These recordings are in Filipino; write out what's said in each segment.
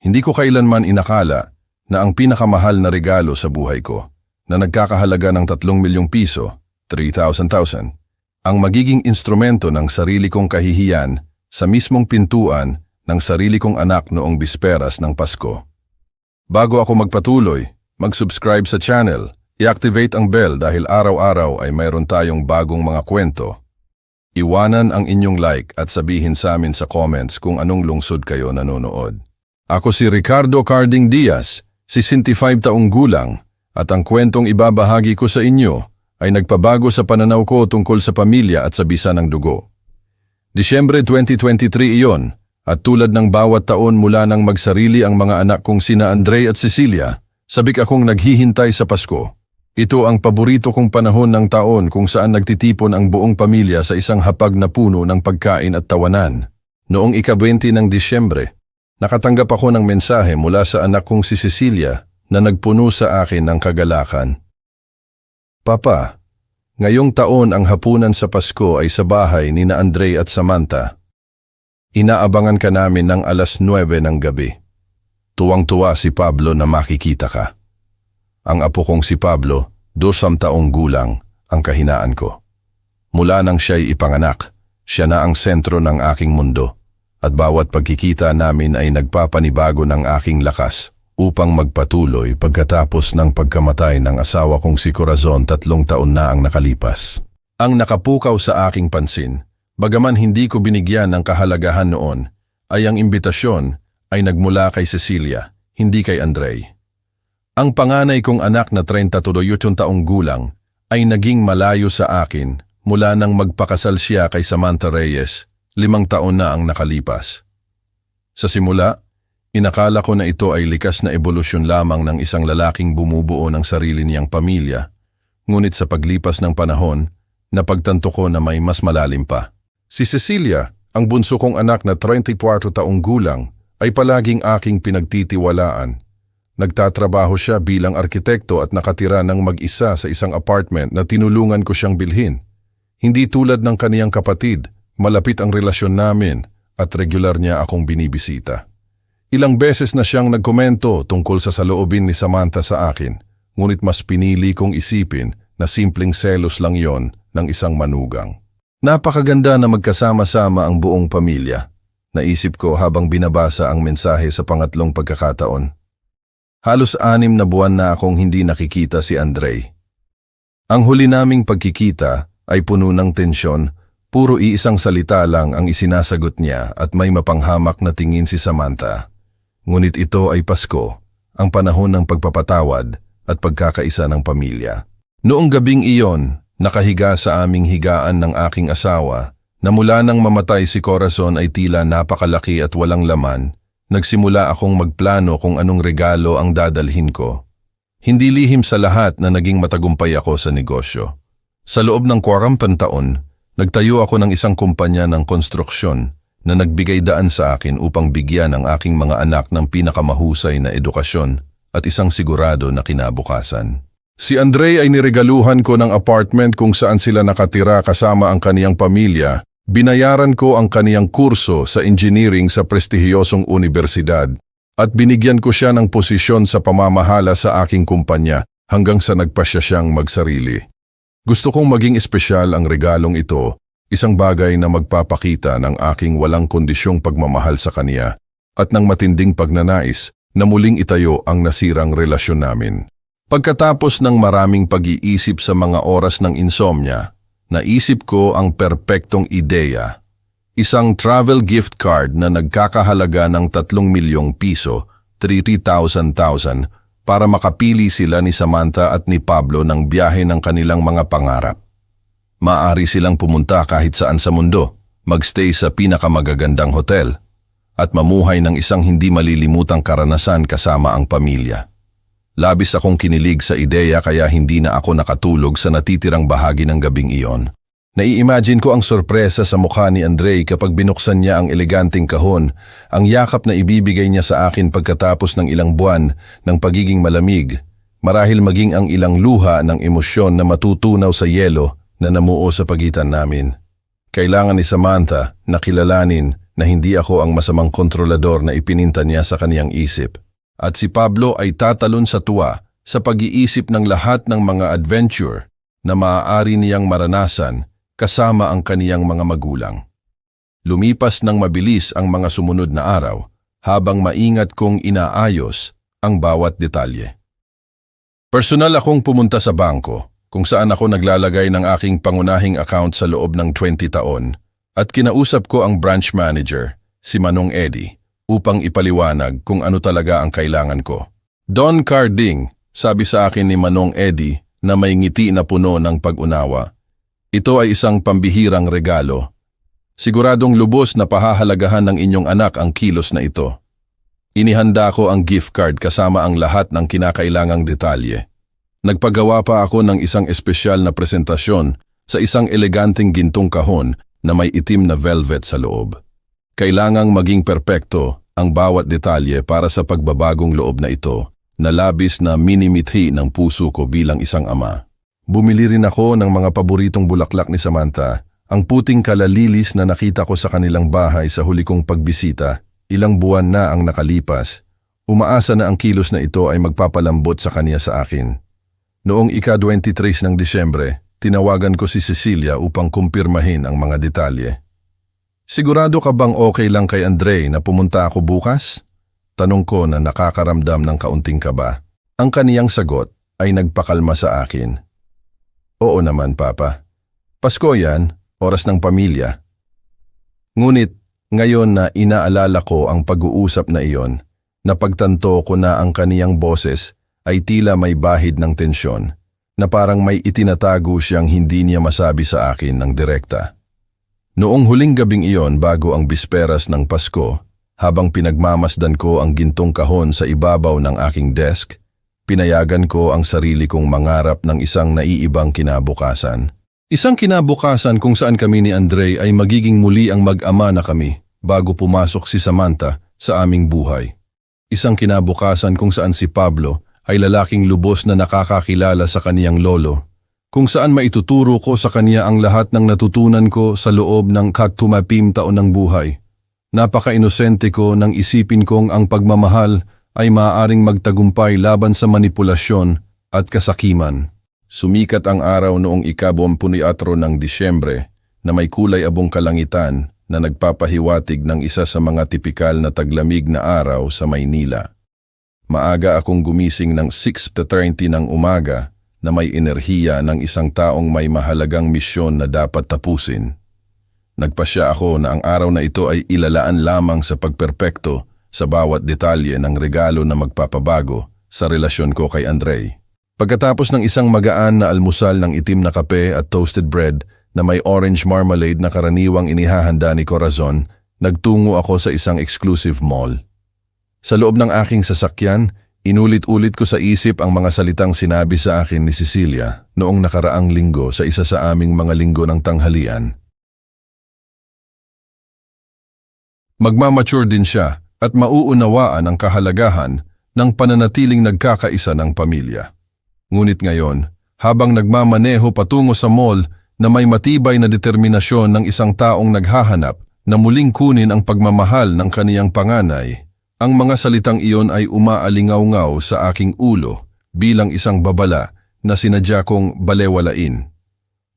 Hindi ko kailanman inakala na ang pinakamahal na regalo sa buhay ko, na nagkakahalaga ng 3 milyong piso, 3,000, ang magiging instrumento ng sarili kong kahihiyan sa mismong pintuan ng sarili kong anak noong bisperas ng Pasko. Bago ako magpatuloy, mag-subscribe sa channel, i-activate ang bell dahil araw-araw ay mayroon tayong bagong mga kwento. Iwanan ang inyong like at sabihin sa amin sa comments kung anong lungsod kayo nanonood. Ako si Ricardo Carding Diaz, 65 taong gulang, at ang kwentong ibabahagi ko sa inyo ay nagpabago sa pananaw ko tungkol sa pamilya at sa bisa ng dugo. Disyembre 2023 iyon, at tulad ng bawat taon mula nang magsarili ang mga anak kong sina Andre at Cecilia, sabik akong naghihintay sa Pasko. Ito ang paborito kong panahon ng taon kung saan nagtitipon ang buong pamilya sa isang hapag na puno ng pagkain at tawanan. Noong ika-20 ng Disyembre, nakatanggap ako ng mensahe mula sa anak kong si Cecilia na nagpuno sa akin ng kagalakan. Papa, ngayong taon ang hapunan sa Pasko ay sa bahay ni na Andre at Samantha. Inaabangan ka namin ng 9:00 ng gabi. Tuwang-tuwa si Pablo na makikita ka. Ang apo kong si Pablo, 2 taong gulang, ang kahinaan ko. Mula nang siya'y ipanganak, siya na ang sentro ng aking mundo, at bawat pagkikita namin ay nagpapanibago ng aking lakas upang magpatuloy pagkatapos ng pagkamatay ng asawa kong si Corazon 3 taon na ang nakalipas. Ang nakapukaw sa aking pansin, bagaman hindi ko binigyan ng kahalagahan noon, ay ang imbitasyon ay nagmula kay Cecilia, hindi kay Andre. Ang panganay kong anak na 32 taong gulang ay naging malayo sa akin mula nang magpakasal siya kay Samantha Reyes, 5 taon na ang nakalipas. Sa simula, inakala ko na ito ay likas na ebolusyon lamang ng isang lalaking bumubuo ng sarili niyang pamilya, ngunit sa paglipas ng panahon, napagtanto ko na may mas malalim pa. Si Cecilia, ang bunso kong anak na 34 taong gulang, ay palaging aking pinagtitiwalaan. Nagtatrabaho siya bilang arkitekto at nakatira ng mag-isa sa isang apartment na tinulungan ko siyang bilhin. Hindi tulad ng kaniyang kapatid, malapit ang relasyon namin at regular niya akong binibisita. Ilang beses na siyang nagkomento tungkol sa saloobin ni Samantha sa akin, ngunit mas pinili kong isipin na simpleng selos lang yon ng isang manugang. Napakaganda na magkasama-sama ang buong pamilya, naisip ko habang binabasa ang mensahe sa pangatlong pagkakataon. Halos 6 na buwan na akong hindi nakikita si Andre. Ang huli naming pagkikita ay puno ng tensyon, puro iisang salita lang ang isinasagot niya at may mapanghamak na tingin si Samantha. Ngunit ito ay Pasko, ang panahon ng pagpapatawad at pagkakaisa ng pamilya. Noong gabing iyon, nakahiga sa aming higaan ng aking asawa, na mula nang mamatay si Corazon ay tila napakalaki at walang laman, nagsimula akong magplano kung anong regalo ang dadalhin ko. Hindi lihim sa lahat na naging matagumpay ako sa negosyo. Sa loob ng 40 taon, nagtayo ako ng isang kumpanya ng konstruksyon na nagbigay daan sa akin upang bigyan ang aking mga anak ng pinakamahusay na edukasyon at isang sigurado na kinabukasan. Si Andre ay niregaluhan ko ng apartment kung saan sila nakatira kasama ang kaniyang pamilya. Binayaran ko ang kaniyang kurso sa engineering sa prestihiyosong universidad at binigyan ko siya ng posisyon sa pamamahala sa aking kumpanya hanggang sa nagpasya siyang magsarili. Gusto kong maging espesyal ang regalong ito, isang bagay na magpapakita ng aking walang kondisyong pagmamahal sa kaniya at ng matinding pagnanais na muling itayo ang nasirang relasyon namin. Pagkatapos ng maraming pag-iisip sa mga oras ng insomnia, naisip ko ang perpektong ideya. Isang travel gift card na nagkakahalaga ng 3 milyong piso, 30,000 para makapili sila ni Samantha at ni Pablo ng biyahe ng kanilang mga pangarap. Maaari silang pumunta kahit saan sa mundo, magstay sa pinakamagagandang hotel, at mamuhay ng isang hindi malilimutang karanasan kasama ang pamilya. Labis akong kinilig sa ideya kaya hindi na ako nakatulog sa natitirang bahagi ng gabing iyon. Nai-imagine ko ang sorpresa sa mukha ni Andre kapag binuksan niya ang eleganteng kahon, ang yakap na ibibigay niya sa akin pagkatapos ng ilang buwan ng pagiging malamig, marahil maging ang ilang luha ng emosyon na matutunaw sa yelo na namuo sa pagitan namin. Kailangan ni Samantha na kilalanin na hindi ako ang masamang kontrolador na ipininta niya sa kaniyang isip. At si Pablo ay tatalon sa tuwa sa pag-iisip ng lahat ng mga adventure na maaari niyang maranasan kasama ang kaniyang mga magulang. Lumipas ng mabilis ang mga sumunod na araw habang maingat kong inaayos ang bawat detalye. Personal akong pumunta sa bangko kung saan ako naglalagay ng aking pangunahing account sa loob ng 20 taon at kinausap ko ang branch manager, si Manong Eddie, upang ipaliwanag kung ano talaga ang kailangan ko. Don Carding, sabi sa akin ni Manong Eddie na may ngiti na puno ng pag-unawa. Ito ay isang pambihirang regalo. Siguradong lubos na pahahalagahan ng inyong anak ang kilos na ito. Inihanda ko ang gift card kasama ang lahat ng kinakailangang detalye. Nagpagawa pa ako ng isang espesyal na presentasyon sa isang eleganteng gintong kahon na may itim na velvet sa loob. Kailangang maging perpekto ang bawat detalye para sa pagbabagong loob na ito na labis na minimithi ng puso ko bilang isang ama. Bumili rin ako ng mga paboritong bulaklak ni Samantha, ang puting kalalilis na nakita ko sa kanilang bahay sa huli kong pagbisita. Ilang buwan na ang nakalipas. Umaasa na ang kilos na ito ay magpapalambot sa kaniya sa akin. Noong ika-23 ng Disyembre, tinawagan ko si Cecilia upang kumpirmahin ang mga detalye. Sigurado ka bang okay lang kay Andre na pumunta ako bukas? Tanong ko na nakakaramdam ng kaunting kaba. Ang kaniyang sagot ay nagpakalma sa akin. Oo naman, Papa. Pasko yan, oras ng pamilya. Ngunit ngayon na inaalala ko ang pag-uusap na iyon, napagtanto ko na ang kaniyang boses ay tila may bahid ng tensyon, na parang may itinatago siyang hindi niya masabi sa akin ng direkta. Noong huling gabing iyon bago ang bisperas ng Pasko, habang pinagmamasdan ko ang gintong kahon sa ibabaw ng aking desk, pinayagan ko ang sarili kong mangarap ng isang naiibang kinabukasan. Isang kinabukasan kung saan kami ni Andre ay magiging muli ang mag-ama na kami bago pumasok si Samantha sa aming buhay. Isang kinabukasan kung saan si Pablo ay lalaking lubos na nakakakilala sa kaniyang lolo, kung saan maituturo ko sa kaniya ang lahat ng natutunan ko sa loob ng katumapim taon ng buhay. Napaka-inosente ko nang isipin kong ang pagmamahal ay maaaring magtagumpay laban sa manipulasyon at kasakiman. Sumikat ang araw noong ika-24 ng Disyembre na may kulay abong kalangitan na nagpapahiwatig ng isa sa mga tipikal na taglamig na araw sa Maynila. Maaga akong gumising ng 6:30 ng umaga na may enerhiya ng isang taong may mahalagang misyon na dapat tapusin. Nagpasya ako na ang araw na ito ay ilalaan lamang sa pagperpekto sa bawat detalye ng regalo na magpapabago sa relasyon ko kay Andre. Pagkatapos ng isang magaan na almusal ng itim na kape at toasted bread na may orange marmalade na karaniwang inihahanda ni Corazon, nagtungo ako sa isang exclusive mall. Sa loob ng aking sasakyan, inulit-ulit ko sa isip ang mga salitang sinabi sa akin ni Cecilia noong nakaraang linggo sa isa sa aming mga linggo ng tanghalian. Magmamature din siya at mauunawaan ang kahalagahan ng pananatiling nagkakaisa ng pamilya. Ngunit ngayon, habang nagmamaneho patungo sa mall na may matibay na determinasyon ng isang taong naghahanap na muling kunin ang pagmamahal ng kaniyang panganay, ang mga salitang iyon ay umaalingaw-ngaw sa aking ulo bilang isang babala na sinadya kong balewalain.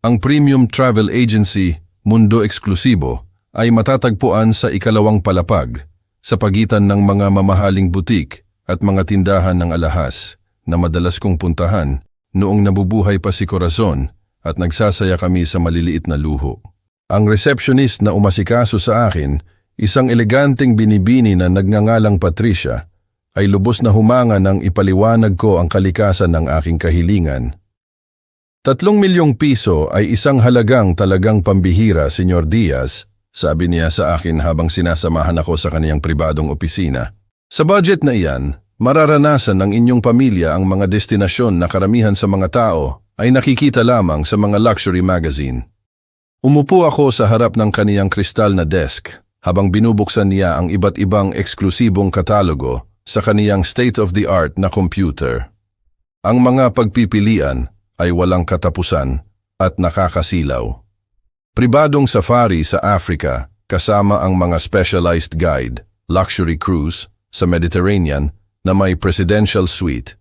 Ang premium travel agency, Mundo Eksklusibo, ay matatagpuan sa ikalawang palapag sa pagitan ng mga mamahaling butik at mga tindahan ng alahas na madalas kong puntahan noong nabubuhay pa si Corazon at nagsasaya kami sa maliliit na luho. Ang receptionist na umasikaso sa akin, isang eleganteng binibini na nagngangalang Patricia, ay lubos na humanga nang ipaliwanag ko ang kalikasan ng aking kahilingan. 3 milyong piso ay isang halagang talagang pambihira, Senyor Diaz, sabi niya sa akin habang sinasamahan ako sa kaniyang pribadong opisina. Sa budget na iyan, mararanasan ng inyong pamilya ang mga destinasyon na karamihan sa mga tao ay nakikita lamang sa mga luxury magazine. Umupo ako sa harap ng kaniyang kristal na desk habang binubuksan niya ang iba't ibang eksklusibong katalogo sa kaniyang state-of-the-art na computer. Ang mga pagpipilian ay walang katapusan at nakakasilaw. Pribadong safari sa Africa kasama ang mga specialized guide, luxury cruise sa Mediterranean na may presidential suite,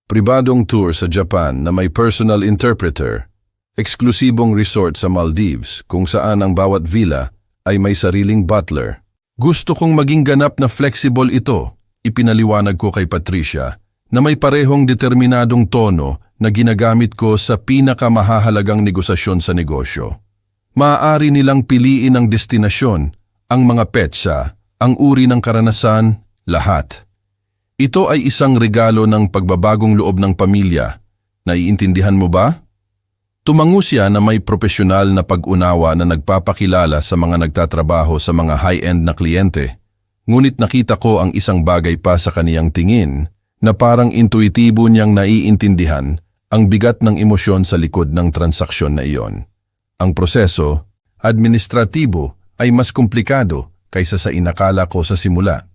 pribadong tour sa Japan na may personal interpreter, eksklusibong resort sa Maldives kung saan ang bawat villa ay may sariling butler. Gusto kong maging ganap na flexible ito, ipinaliwanag ko kay Patricia na may parehong determinadong tono na ginagamit ko sa pinakamahahalagang negosasyon sa negosyo. Maaari nilang piliin ang destinasyon, ang mga petsa, ang uri ng karanasan, lahat. Ito ay isang regalo ng pagbabagong loob ng pamilya. Naiintindihan mo ba? Tumango siya na may propesyonal na pag-unawa na nagpapakilala sa mga nagtatrabaho sa mga high-end na kliyente. Ngunit nakita ko ang isang bagay pa sa kaniyang tingin na parang intuitibo niyang naiintindihan ang bigat ng emosyon sa likod ng transaksyon na iyon. Ang proseso, administratibo, ay mas komplikado kaysa sa inakala ko sa simula.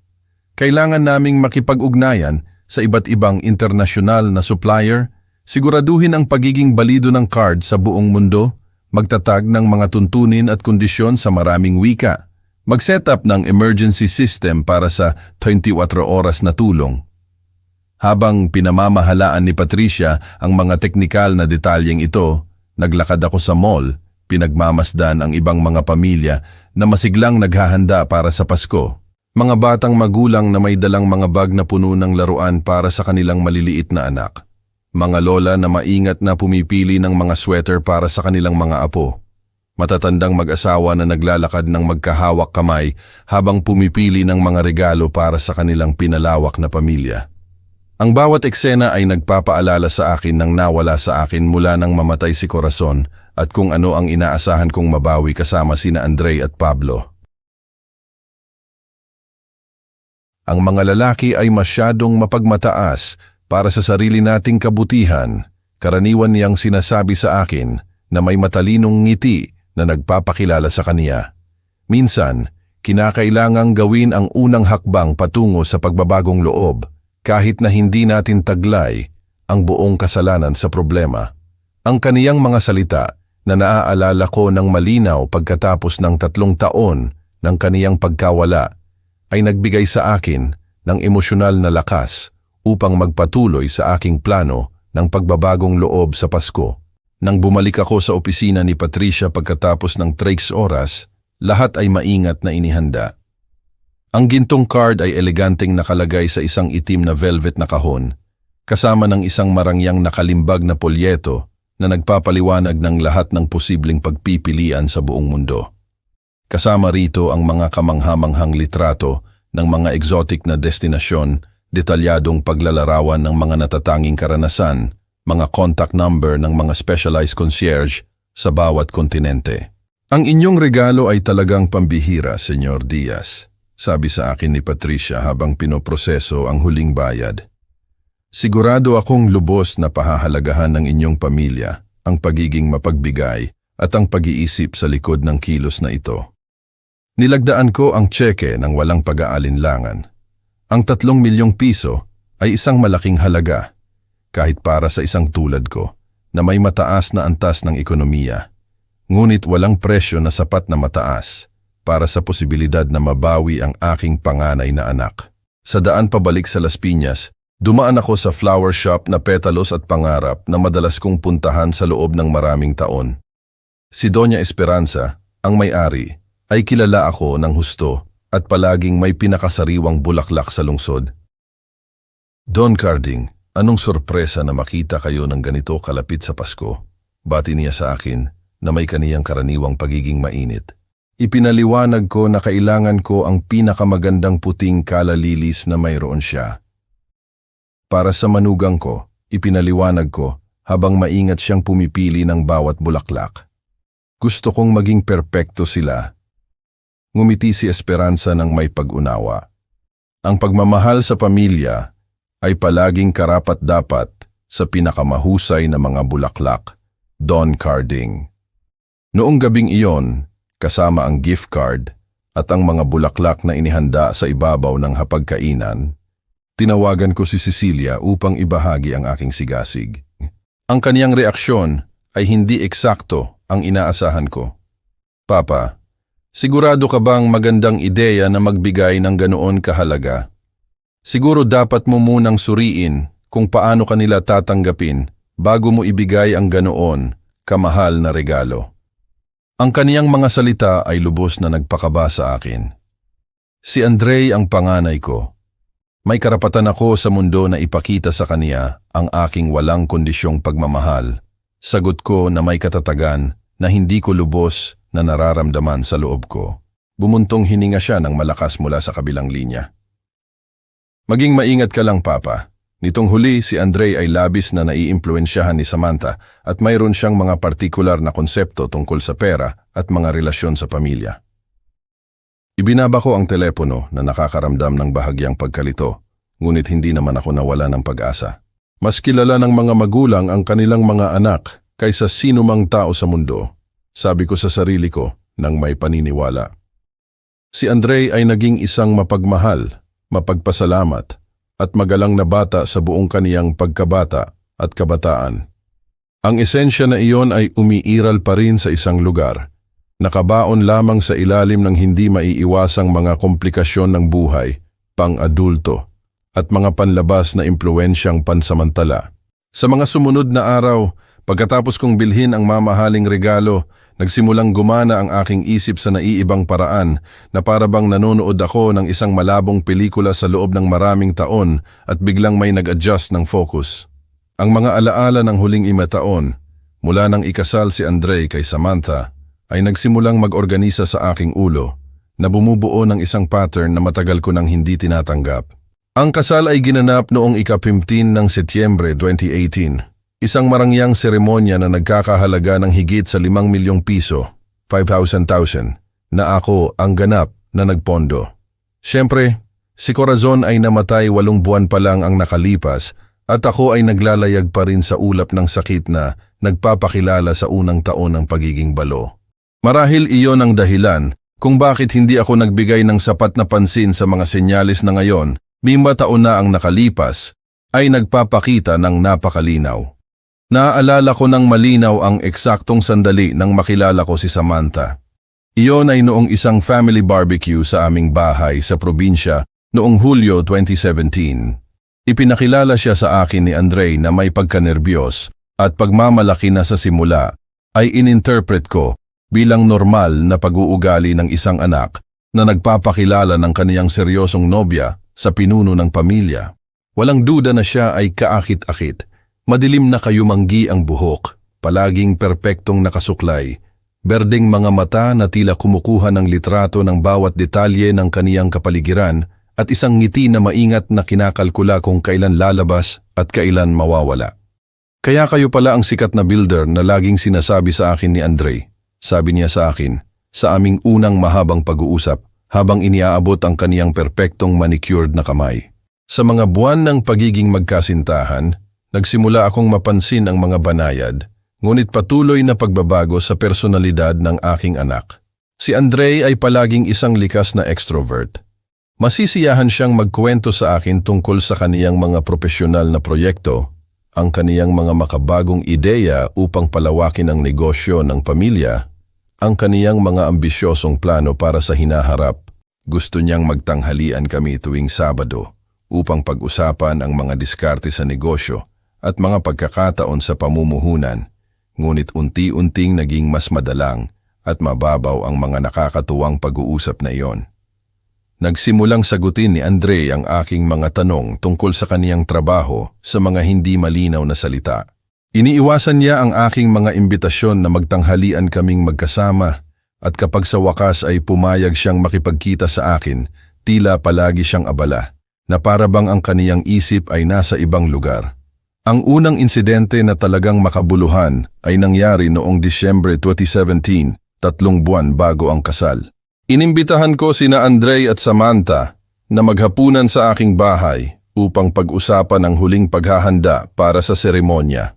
Kailangan naming makipag-ugnayan sa iba't ibang internasyonal na supplier, siguraduhin ang pagiging balido ng card sa buong mundo, magtatag ng mga tuntunin at kondisyon sa maraming wika, mag-set up ng emergency system para sa 24 oras na tulong. Habang pinamamahalaan ni Patricia ang mga teknikal na detalyeng ito, naglakad ako sa mall, pinagmamasdan ang ibang mga pamilya na masiglang naghahanda para sa Pasko. Mga batang magulang na may dalang mga bag na puno ng laruan para sa kanilang maliliit na anak. Mga lola na maingat na pumipili ng mga sweater para sa kanilang mga apo. Matatandang mag-asawa na naglalakad ng magkahawak kamay habang pumipili ng mga regalo para sa kanilang pinalawak na pamilya. Ang bawat eksena ay nagpapaalala sa akin ng nawala sa akin mula nang mamatay si Corazon at kung ano ang inaasahan kong mabawi kasama sina Andre at Pablo. Ang mga lalaki ay masyadong mapagmataas para sa sarili nating kabutihan. Karaniwan niyang sinasabi sa akin na may matalinong ngiti na nagpapakilala sa kaniya. Minsan, kinakailangang gawin ang unang hakbang patungo sa pagbabagong loob kahit na hindi natin taglay ang buong kasalanan sa problema. Ang kaniyang mga salita na naaalala ko ng malinaw pagkatapos ng 3 taon ng kaniyang pagkawala ay nagbigay sa akin ng emosyonal na lakas upang magpatuloy sa aking plano ng pagbabagong loob sa Pasko. Nang bumalik ako sa opisina ni Patricia pagkatapos ng 3 oras, lahat ay maingat na inihanda. Ang gintong card ay eleganteng nakalagay sa isang itim na velvet na kahon, kasama ng isang marangyang nakalimbag na polyeto na nagpapaliwanag ng lahat ng posibleng pagpipilian sa buong mundo. Kasama rito ang mga kamanghamanghang litrato ng mga exotic na destinasyon, detalyadong paglalarawan ng mga natatanging karanasan, mga contact number ng mga specialized concierge sa bawat kontinente. Ang inyong regalo ay talagang pambihira, Senyor Diaz, sabi sa akin ni Patricia habang pinoproseso ang huling bayad. Sigurado akong lubos na pahahalagahan ng inyong pamilya ang pagiging mapagbigay at ang pag-iisip sa likod ng kilos na ito. Nilagdaan ko ang tseke ng walang pag-aalinlangan. Ang 3 milyong piso ay isang malaking halaga, kahit para sa isang tulad ko na may mataas na antas ng ekonomiya. Ngunit walang presyo na sapat na mataas para sa posibilidad na mabawi ang aking panganay na anak. Sa daan pabalik sa Las Piñas, dumaan ako sa flower shop na petalos at pangarap na madalas kong puntahan sa loob ng maraming taon. Si Doña Esperanza, ang may-ari, ay kilala ako ng husto at palaging may pinakasariwang bulaklak sa lungsod. Don Carding, anong sorpresa na makita kayo ng ganito kalapit sa Pasko? Bati niya sa akin na may kaniyang karaniwang pagiging mainit. Ipinaliwanag ko na kailangan ko ang pinakamagandang puting kalalilis na mayroon siya. Para sa manugang ko, ipinaliwanag ko habang maingat siyang pumipili ng bawat bulaklak. Gusto kong maging perpekto sila. Ngumiti si Esperanza ng may pag-unawa. Ang pagmamahal sa pamilya ay palaging karapat-dapat sa pinakamahusay na mga bulaklak. Don Carding. Noong gabing iyon, kasama ang gift card at ang mga bulaklak na inihanda sa ibabaw ng hapagkainan, tinawagan ko si Cecilia upang ibahagi ang aking sigasig. Ang kaniyang reaksyon ay hindi eksakto ang inaasahan ko. Papa, Sigurado ka bang magandang ideya na magbigay ng ganoon kahalaga? Siguro dapat mo munang suriin kung paano kanila tatanggapin bago mo ibigay ang ganoon kamahal na regalo. Ang kaniyang mga salita ay lubos na nagpakaba sa akin. Si Andre ang panganay ko. May karapatan ako sa mundo na ipakita sa kaniya ang aking walang kondisyong pagmamahal. Sagot ko na may katatagan na hindi ko lubos na nararamdaman sa loob ko. Bumuntong hininga siya ng malakas mula sa kabilang linya. Maging maingat ka lang, Papa. Nitong huli, si Andre ay labis na naiimpluwensyahan ni Samantha at mayroon siyang mga partikular na konsepto tungkol sa pera at mga relasyon sa pamilya. Ibinaba ko ang telepono na nakakaramdam ng bahagyang pagkalito, ngunit hindi naman ako nawala ng pag-asa. Mas kilala ng mga magulang ang kanilang mga anak kaysa sino mang tao sa mundo, sabi ko sa sarili ko nang may paniniwala. Si Andre ay naging isang mapagmahal, mapagpasalamat, at magalang na bata sa buong kaniyang pagkabata at kabataan. Ang esensya na iyon ay umiiral pa rin sa isang lugar, nakabaon lamang sa ilalim ng hindi maiiwasang mga komplikasyon ng buhay, pang-adulto, at mga panlabas na impluwensyang pansamantala. Sa mga sumunod na araw, pagkatapos kong bilhin ang mamahaling regalo, nagsimulang gumana ang aking isip sa naiibang paraan na parabang nanonood ako ng isang malabong pelikula sa loob ng maraming taon at biglang may nag-adjust ng focus. Ang mga alaala ng huling 5 taon, mula nang ikasal si Andre kay Samantha, ay nagsimulang mag-organisa sa aking ulo na bumubuo ng isang pattern na matagal ko nang hindi tinatanggap. Ang kasal ay ginanap noong ika-15 ng Setyembre 2018. Isang marangyang seremonya na nagkakahalaga ng higit sa 5 milyong piso, 5,000, na ako ang ganap na nagpondo. Siyempre, si Corazon ay namatay 8 buwan pa lang ang nakalipas at ako ay naglalayag pa rin sa ulap ng sakit na nagpapakilala sa unang taon ng pagiging balo. Marahil iyon ang dahilan kung bakit hindi ako nagbigay ng sapat na pansin sa mga senyales na ngayon, 5 taon na ang nakalipas, ay nagpapakita ng napakalinaw. Naaalala ko ng malinaw ang eksaktong sandali nang makilala ko si Samantha. Iyon ay noong isang family barbecue sa aming bahay sa probinsya noong Hulyo 2017. Ipinakilala siya sa akin ni Andre na may pagkanerbiyos at pagmamalaki na sa simula ay ininterpret ko bilang normal na pag-uugali ng isang anak na nagpapakilala ng kaniyang seryosong nobya sa pinuno ng pamilya. Walang duda na siya ay kaakit-akit. Madilim na kayumanggi ang buhok, palaging perpektong nakasuklay, berdeng mga mata na tila kumukuha ng litrato ng bawat detalye ng kaniyang kapaligiran at isang ngiti na maingat na kinakalkula kung kailan lalabas at kailan mawawala. Kaya kayo pala ang sikat na builder na laging sinasabi sa akin ni Andre, sabi niya sa akin, sa aming unang mahabang pag-uusap habang iniaabot ang kaniyang perpektong manicured na kamay. Sa mga buwan ng pagiging magkasintahan, nagsimula akong mapansin ang mga banayad, ngunit patuloy na pagbabago sa personalidad ng aking anak. Si Andre ay palaging isang likas na extrovert. Masisiyahan siyang magkwento sa akin tungkol sa kaniyang mga profesional na proyekto, ang kaniyang mga makabagong ideya upang palawakin ang negosyo ng pamilya, ang kaniyang mga ambisyosong plano para sa hinaharap. Gusto niyang magtanghalian kami tuwing Sabado upang pag-usapan ang mga diskarte sa negosyo at mga pagkakataon sa pamumuhunan, ngunit unti-unting naging mas madalang at mababaw ang mga nakakatuwang pag-uusap na iyon. Nagsimulang sagutin ni Andre ang aking mga tanong tungkol sa kaniyang trabaho sa mga hindi malinaw na salita. Iniiwasan niya ang aking mga imbitasyon na magtanghalian kaming magkasama at kapag sa wakas ay pumayag siyang makipagkita sa akin, tila palagi siyang abala, na parabang ang kaniyang isip ay nasa ibang lugar. Ang unang insidente na talagang makabuluhan ay nangyari noong Disyembre 2017, 3 buwan bago ang kasal. Inimbitahan ko sina Andre at Samantha na maghapunan sa aking bahay upang pag-usapan ang huling paghahanda para sa seremonya.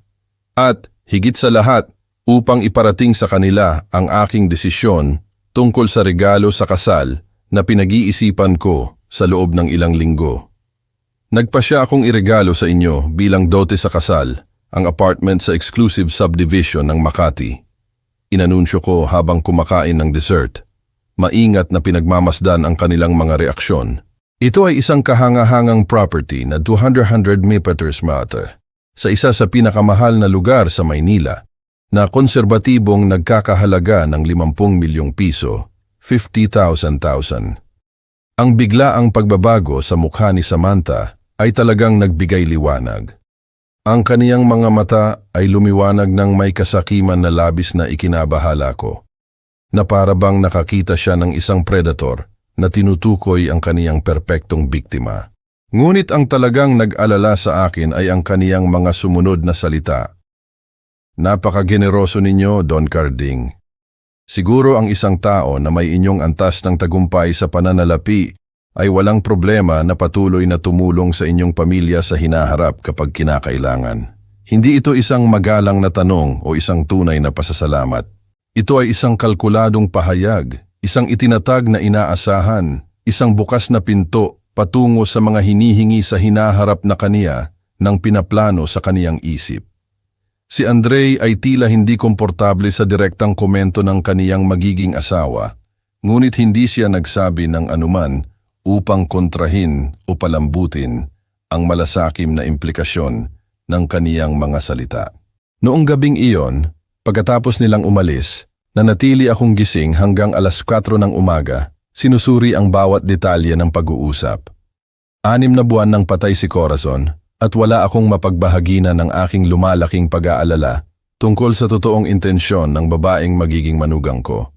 At, higit sa lahat, upang iparating sa kanila ang aking desisyon tungkol sa regalo sa kasal na pinag-iisipan ko sa loob ng ilang linggo. Nagpasya akong iregalo sa inyo bilang dote sa kasal, ang apartment sa exclusive subdivision ng Makati. Inanunsyo ko habang kumakain ng dessert. maingat na pinagmamasdan ang kanilang mga reaksyon. Ito ay isang kahangahangang property na 200 meters sa isa sa pinakamahal na lugar sa Maynila na konserbatibong nagkakahalaga ng 50 milyong piso, 50,000. Ang biglaang pagbabago sa mukha ni Samantha ay talagang nagbigay liwanag. Ang kaniyang mga mata ay lumiwanag ng may kasakiman na labis na ikinabahala ko, na para bang nakakita siya ng isang predator na tinutukoy ang kaniyang perpektong biktima. Ngunit ang talagang nag-alala sa akin ay ang kaniyang mga sumunod na salita. Napakageneroso ninyo, Don Carding. Siguro ang isang tao na may inyong antas ng tagumpay sa pananalapi ay walang problema na patuloy na tumulong sa inyong pamilya sa hinaharap kapag kinakailangan. Hindi ito isang magalang na tanong o isang tunay na pasasalamat. Ito ay isang kalkuladong pahayag, isang itinatag na inaasahan, isang bukas na pinto patungo sa mga hinihingi sa hinaharap na kaniya ng pinaplano sa kaniyang isip. Si Andre ay tila hindi komportable sa direktang komento ng kaniyang magiging asawa, ngunit hindi siya nagsabi ng anuman upang kontrahin o palambutin ang malasakim na implikasyon ng kaniyang mga salita. Noong gabing iyon, pagkatapos nilang umalis, nanatili akong gising hanggang alas 4 ng umaga, sinusuri ang bawat detalye ng pag-uusap. 6 na buwan nang patay si Corazon at wala akong mapagbahaginan ng aking lumalaking pag-aalala tungkol sa totoong intensyon ng babaeng magiging manugang ko.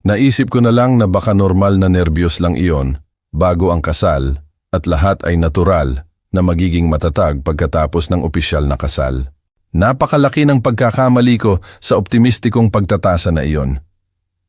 Naisip ko na lang na baka normal na nerbiyos lang iyon bago ang kasal at lahat ay natural na magiging matatag pagkatapos ng opisyal na kasal. Napakalaki ng pagkakamali ko sa optimistikong pagtatasa na iyon.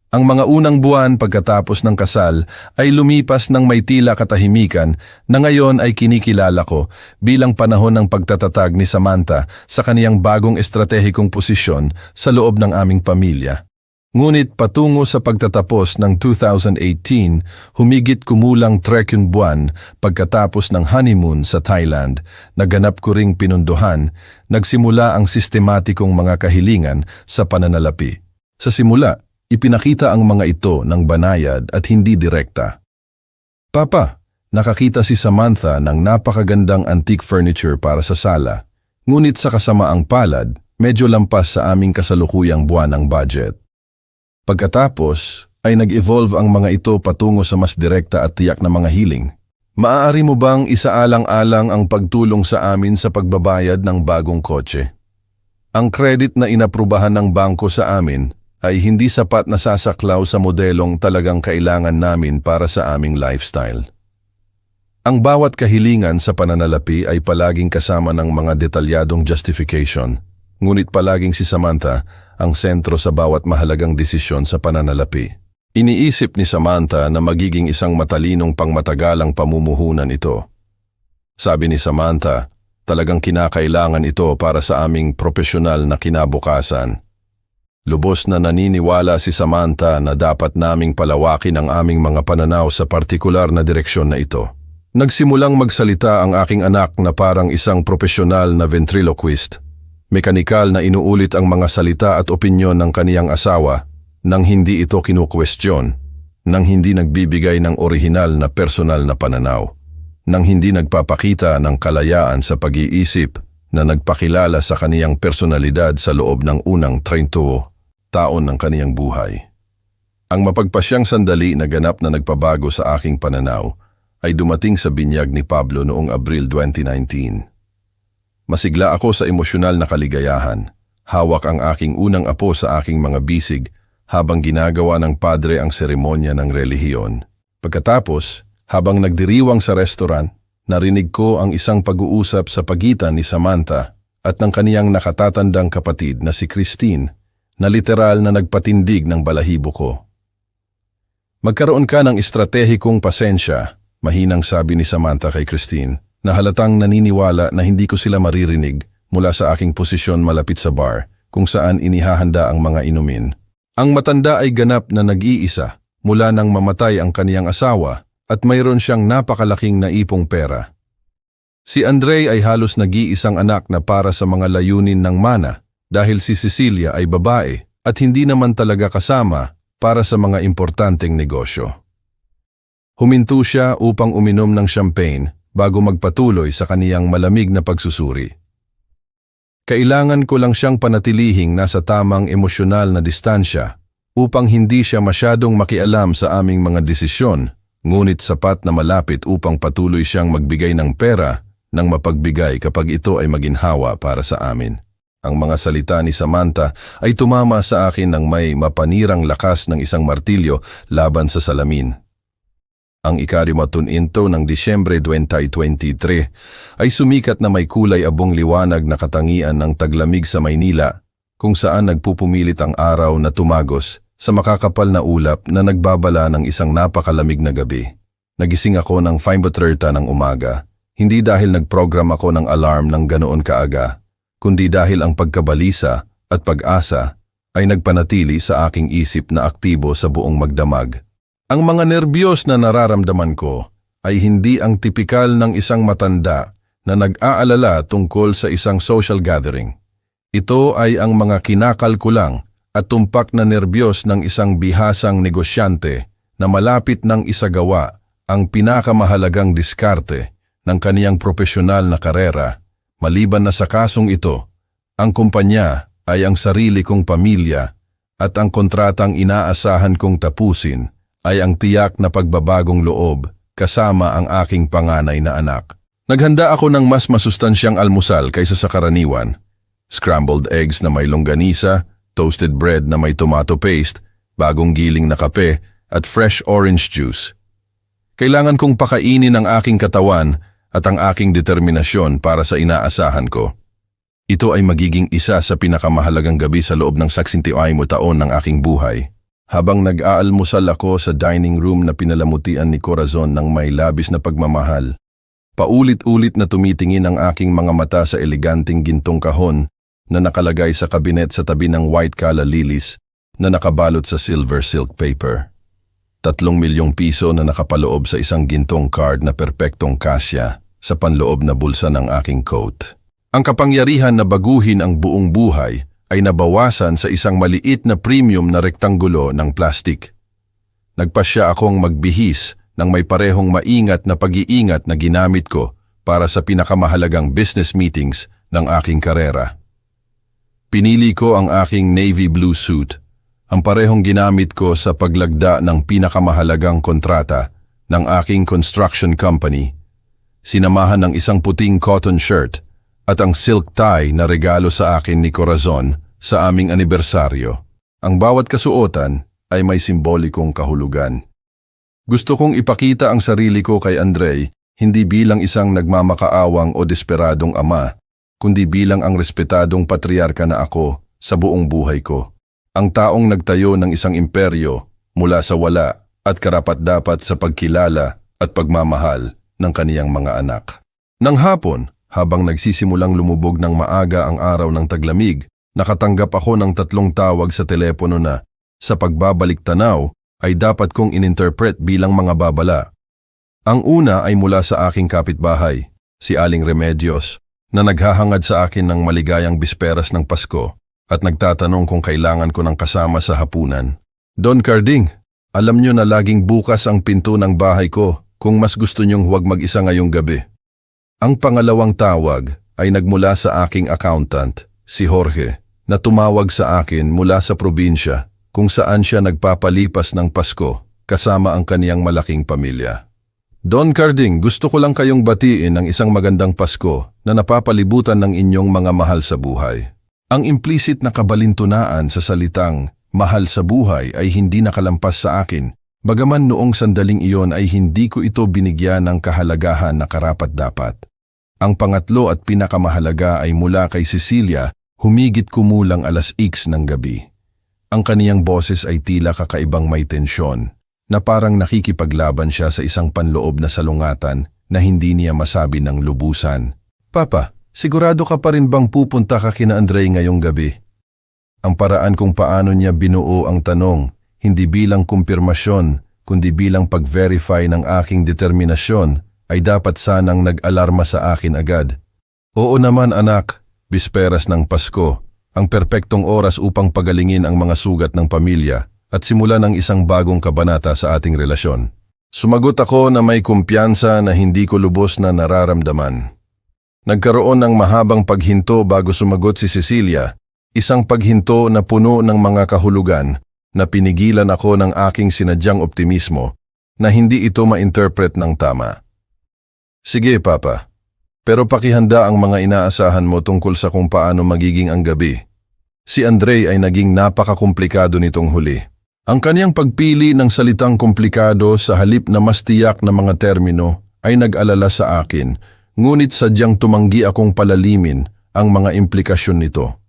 Ang mga unang buwan pagkatapos ng kasal ay lumipas ng may tila katahimikan na ngayon ay kinikilala ko bilang panahon ng pagtatatag ni Samantha sa kaniyang bagong estratehikong posisyon sa loob ng aming pamilya. Ngunit patungo sa pagtatapos ng 2018, humigit kumulang 3 buwan pagkatapos ng honeymoon sa Thailand, naganap ko ring pinunduhan, nagsimula ang sistematikong mga kahilingan sa pananalapi. Sa simula, ipinakita ang mga ito ng banayad at hindi direkta. Papa, nakakita si Samantha ng napakagandang antique furniture para sa sala, ngunit sa kasamaang palad, medyo lampas sa aming kasalukuyang buwan ng budget. Pagkatapos ay nag-evolve ang mga ito patungo sa mas direkta at tiyak na mga hiling. Maaari mo bang isaalang-alang ang pagtulong sa amin sa pagbabayad ng bagong kotse? Ang credit na inaprubahan ng bangko sa amin ay hindi sapat na sasaklaw sa modelong talagang kailangan namin para sa aming lifestyle. Ang bawat kahilingan sa pananalapi ay palaging kasama ng mga detalyadong justification, ngunit palaging si Samantha ang sentro sa bawat mahalagang desisyon sa pananalapi. Iniisip ni Samantha na magiging isang matalinong pangmatagalang pamumuhunan ito. Sabi ni Samantha, talagang kinakailangan ito para sa aming profesional na kinabukasan. Lubos na naniniwala si Samantha na dapat naming palawakin ang aming mga pananaw sa partikular na direksyon na ito. Nagsimulang magsalita ang aking anak na parang isang profesional na ventriloquist. Mekanikal na inuulit ang mga salita at opinyon ng kaniyang asawa nang hindi ito kinukwestiyon, nang hindi nagbibigay ng orihinal na personal na pananaw, nang hindi nagpapakita ng kalayaan sa pag-iisip na nagpakilala sa kaniyang personalidad sa loob ng unang 30 taon ng kaniyang buhay. Ang mapagpasyang sandali na ganap na nagpabago sa aking pananaw ay dumating sa binyag ni Pablo noong Abril 2019. Masigla ako sa emosyonal na kaligayahan. Hawak ang aking unang apo sa aking mga bisig habang ginagawa ng padre ang seremonya ng relihiyon. Pagkatapos, habang nagdiriwang sa restaurant, narinig ko ang isang pag-uusap sa pagitan ni Samantha at ng kaniyang nakatatandang kapatid na si Christine, na literal na nagpatindig ng balahibo ko. Magkaroon ka ng estratehikong pasensya, mahinang sabi ni Samantha kay Christine, na halatang naniniwala na hindi ko sila maririnig mula sa aking posisyon malapit sa bar kung saan inihahanda ang mga inumin. Ang matanda ay ganap na nag-iisa mula nang mamatay ang kaniyang asawa at mayroon siyang napakalaking naipong pera. Si Andre ay halos nag-iisang anak na para sa mga layunin ng mana dahil si Cecilia ay babae at hindi naman talaga kasama para sa mga importanteng negosyo. Huminto siya upang uminom ng champagne bago magpatuloy sa kaniyang malamig na pagsusuri. Kailangan ko lang siyang panatilihing nasa tamang emosyonal na distansya upang hindi siya masyadong makialam sa aming mga desisyon, ngunit sapat na malapit upang patuloy siyang magbigay ng pera nang mapagbigay kapag ito ay maginhawa para sa amin. Ang mga salita ni Samantha ay tumama sa akin ng may mapanirang lakas ng isang martilyo laban sa salamin. Ang ika-5 ng Disyembre 2023 ay sumikat na may kulay abong liwanag na katangian ng taglamig sa Maynila, kung saan nagpupumilit ang araw na tumagos sa makakapal na ulap na nagbabala ng isang napakalamig na gabi. Nagising ako ng 5:30 ng umaga, hindi dahil nagprogram ako ng alarm ng ganoon kaaga, kundi dahil ang pagkabalisa at pag-asa ay nagpanatili sa aking isip na aktibo sa buong magdamag. Ang mga nerbiyos na nararamdaman ko ay hindi ang tipikal ng isang matanda na nag-aalala tungkol sa isang social gathering. Ito ay ang mga kinakalkulang at tumpak na nerbiyos ng isang bihasang negosyante na malapit ng isagawa ang pinakamahalagang diskarte ng kaniyang propesyonal na karera. Maliban na sa kasong ito, ang kumpanya ay ang sarili kong pamilya at ang kontratang inaasahan kong tapusin ay ang tiyak na pagbabagong loob kasama ang aking panganay na anak. Naghanda ako ng mas masustansyang almusal kaysa sa karaniwan. Scrambled eggs na may longganisa, toasted bread na may tomato paste, bagong giling na kape at fresh orange juice. Kailangan kong pakainin ang aking katawan at ang aking determinasyon para sa inaasahan ko. Ito ay magiging isa sa pinakamahalagang gabi sa loob ng 68 taon ng aking buhay. Habang nag-aalmusal ako sa dining room na pinalamutian ni Corazon ng may labis na pagmamahal, paulit-ulit na tumitingin ang aking mga mata sa eleganteng gintong kahon na nakalagay sa kabinet sa tabi ng white calla lilies na nakabalot sa silver silk paper. 3 milyong piso na nakapaloob sa isang gintong card na perpektong kasya sa panloob na bulsa ng aking coat. Ang kapangyarihan na baguhin ang buong buhay ay nabawasan sa isang maliit na premium na rektanggulo ng plastik. Nagpasya akong magbihis ng may parehong maingat na pag-iingat na ginamit ko para sa pinakamahalagang business meetings ng aking karera. Pinili ko ang aking navy blue suit, ang parehong ginamit ko sa paglagda ng pinakamahalagang kontrata ng aking construction company, sinamahan ng isang puting cotton shirt at ang silk tie na regalo sa akin ni Corazon sa aming anibersaryo. Ang bawat kasuotan ay may simbolikong kahulugan. Gusto kong ipakita ang sarili ko kay Andre hindi bilang isang nagmamakaawang o desperadong ama, kundi bilang ang respetadong patriarka na ako sa buong buhay ko. Ang taong nagtayo ng isang imperyo mula sa wala at karapat-dapat sa pagkilala at pagmamahal ng kaniyang mga anak. Nang hapon, habang nagsisimulang lumubog ng maaga ang araw ng taglamig, nakatanggap ako ng 3 tawag sa telepono na, sa pagbabalik tanaw, ay dapat kong ininterpret bilang mga babala. Ang una ay mula sa aking kapitbahay, si Aling Remedios, na naghahangad sa akin ng maligayang bisperas ng Pasko at nagtatanong kung kailangan ko ng kasama sa hapunan. Don Carding, alam nyo na laging bukas ang pinto ng bahay ko kung mas gusto nyong huwag mag-isa ngayong gabi. Ang pangalawang tawag ay nagmula sa aking accountant, si Jorge, na tumawag sa akin mula sa probinsya kung saan siya nagpapalipas ng Pasko kasama ang kaniyang malaking pamilya. Don Carding, gusto ko lang kayong batiin ng isang magandang Pasko na napapalibutan ng inyong mga mahal sa buhay. Ang implicit na kabalintunaan sa salitang mahal sa buhay ay hindi nakalampas sa akin, bagaman noong sandaling iyon ay hindi ko ito binigyan ng kahalagahan na karapat-dapat. Ang pangatlo at pinakamahalaga ay mula kay Cecilia, humigit kumulang 6:00 ng gabi. Ang kaniyang boses ay tila kakaibang may tensyon, na parang nakikipaglaban siya sa isang panloob na salungatan na hindi niya masabi ng lubusan. Papa, sigurado ka pa rin bang pupunta ka kina Andre ngayong gabi? Ang paraan kung paano niya binuo ang tanong, hindi bilang kumpirmasyon, kundi bilang pag-verify ng aking determinasyon, ay dapat sanang nag-alarma sa akin agad. Oo naman anak, bisperas ng Pasko, ang perpektong oras upang pagalingin ang mga sugat ng pamilya at simulan ang isang bagong kabanata sa ating relasyon. Sumagot ako na may kumpiyansa na hindi ko lubos na nararamdaman. Nagkaroon ng mahabang paghinto bago sumagot si Cecilia, isang paghinto na puno ng mga kahulugan na pinigilan ako ng aking sinadyang optimismo na hindi ito ma-interpret ng tama. Sige, Papa. Pero pakihanda ang mga inaasahan mo tungkol sa kung paano magiging ang gabi. Si Andre ay naging napakakomplikado nitong huli. Ang kaniyang pagpili ng salitang komplikado sa halip na mas tiyak na mga termino ay nag-alala sa akin, ngunit sadyang tumanggi akong palalimin ang mga implikasyon nito.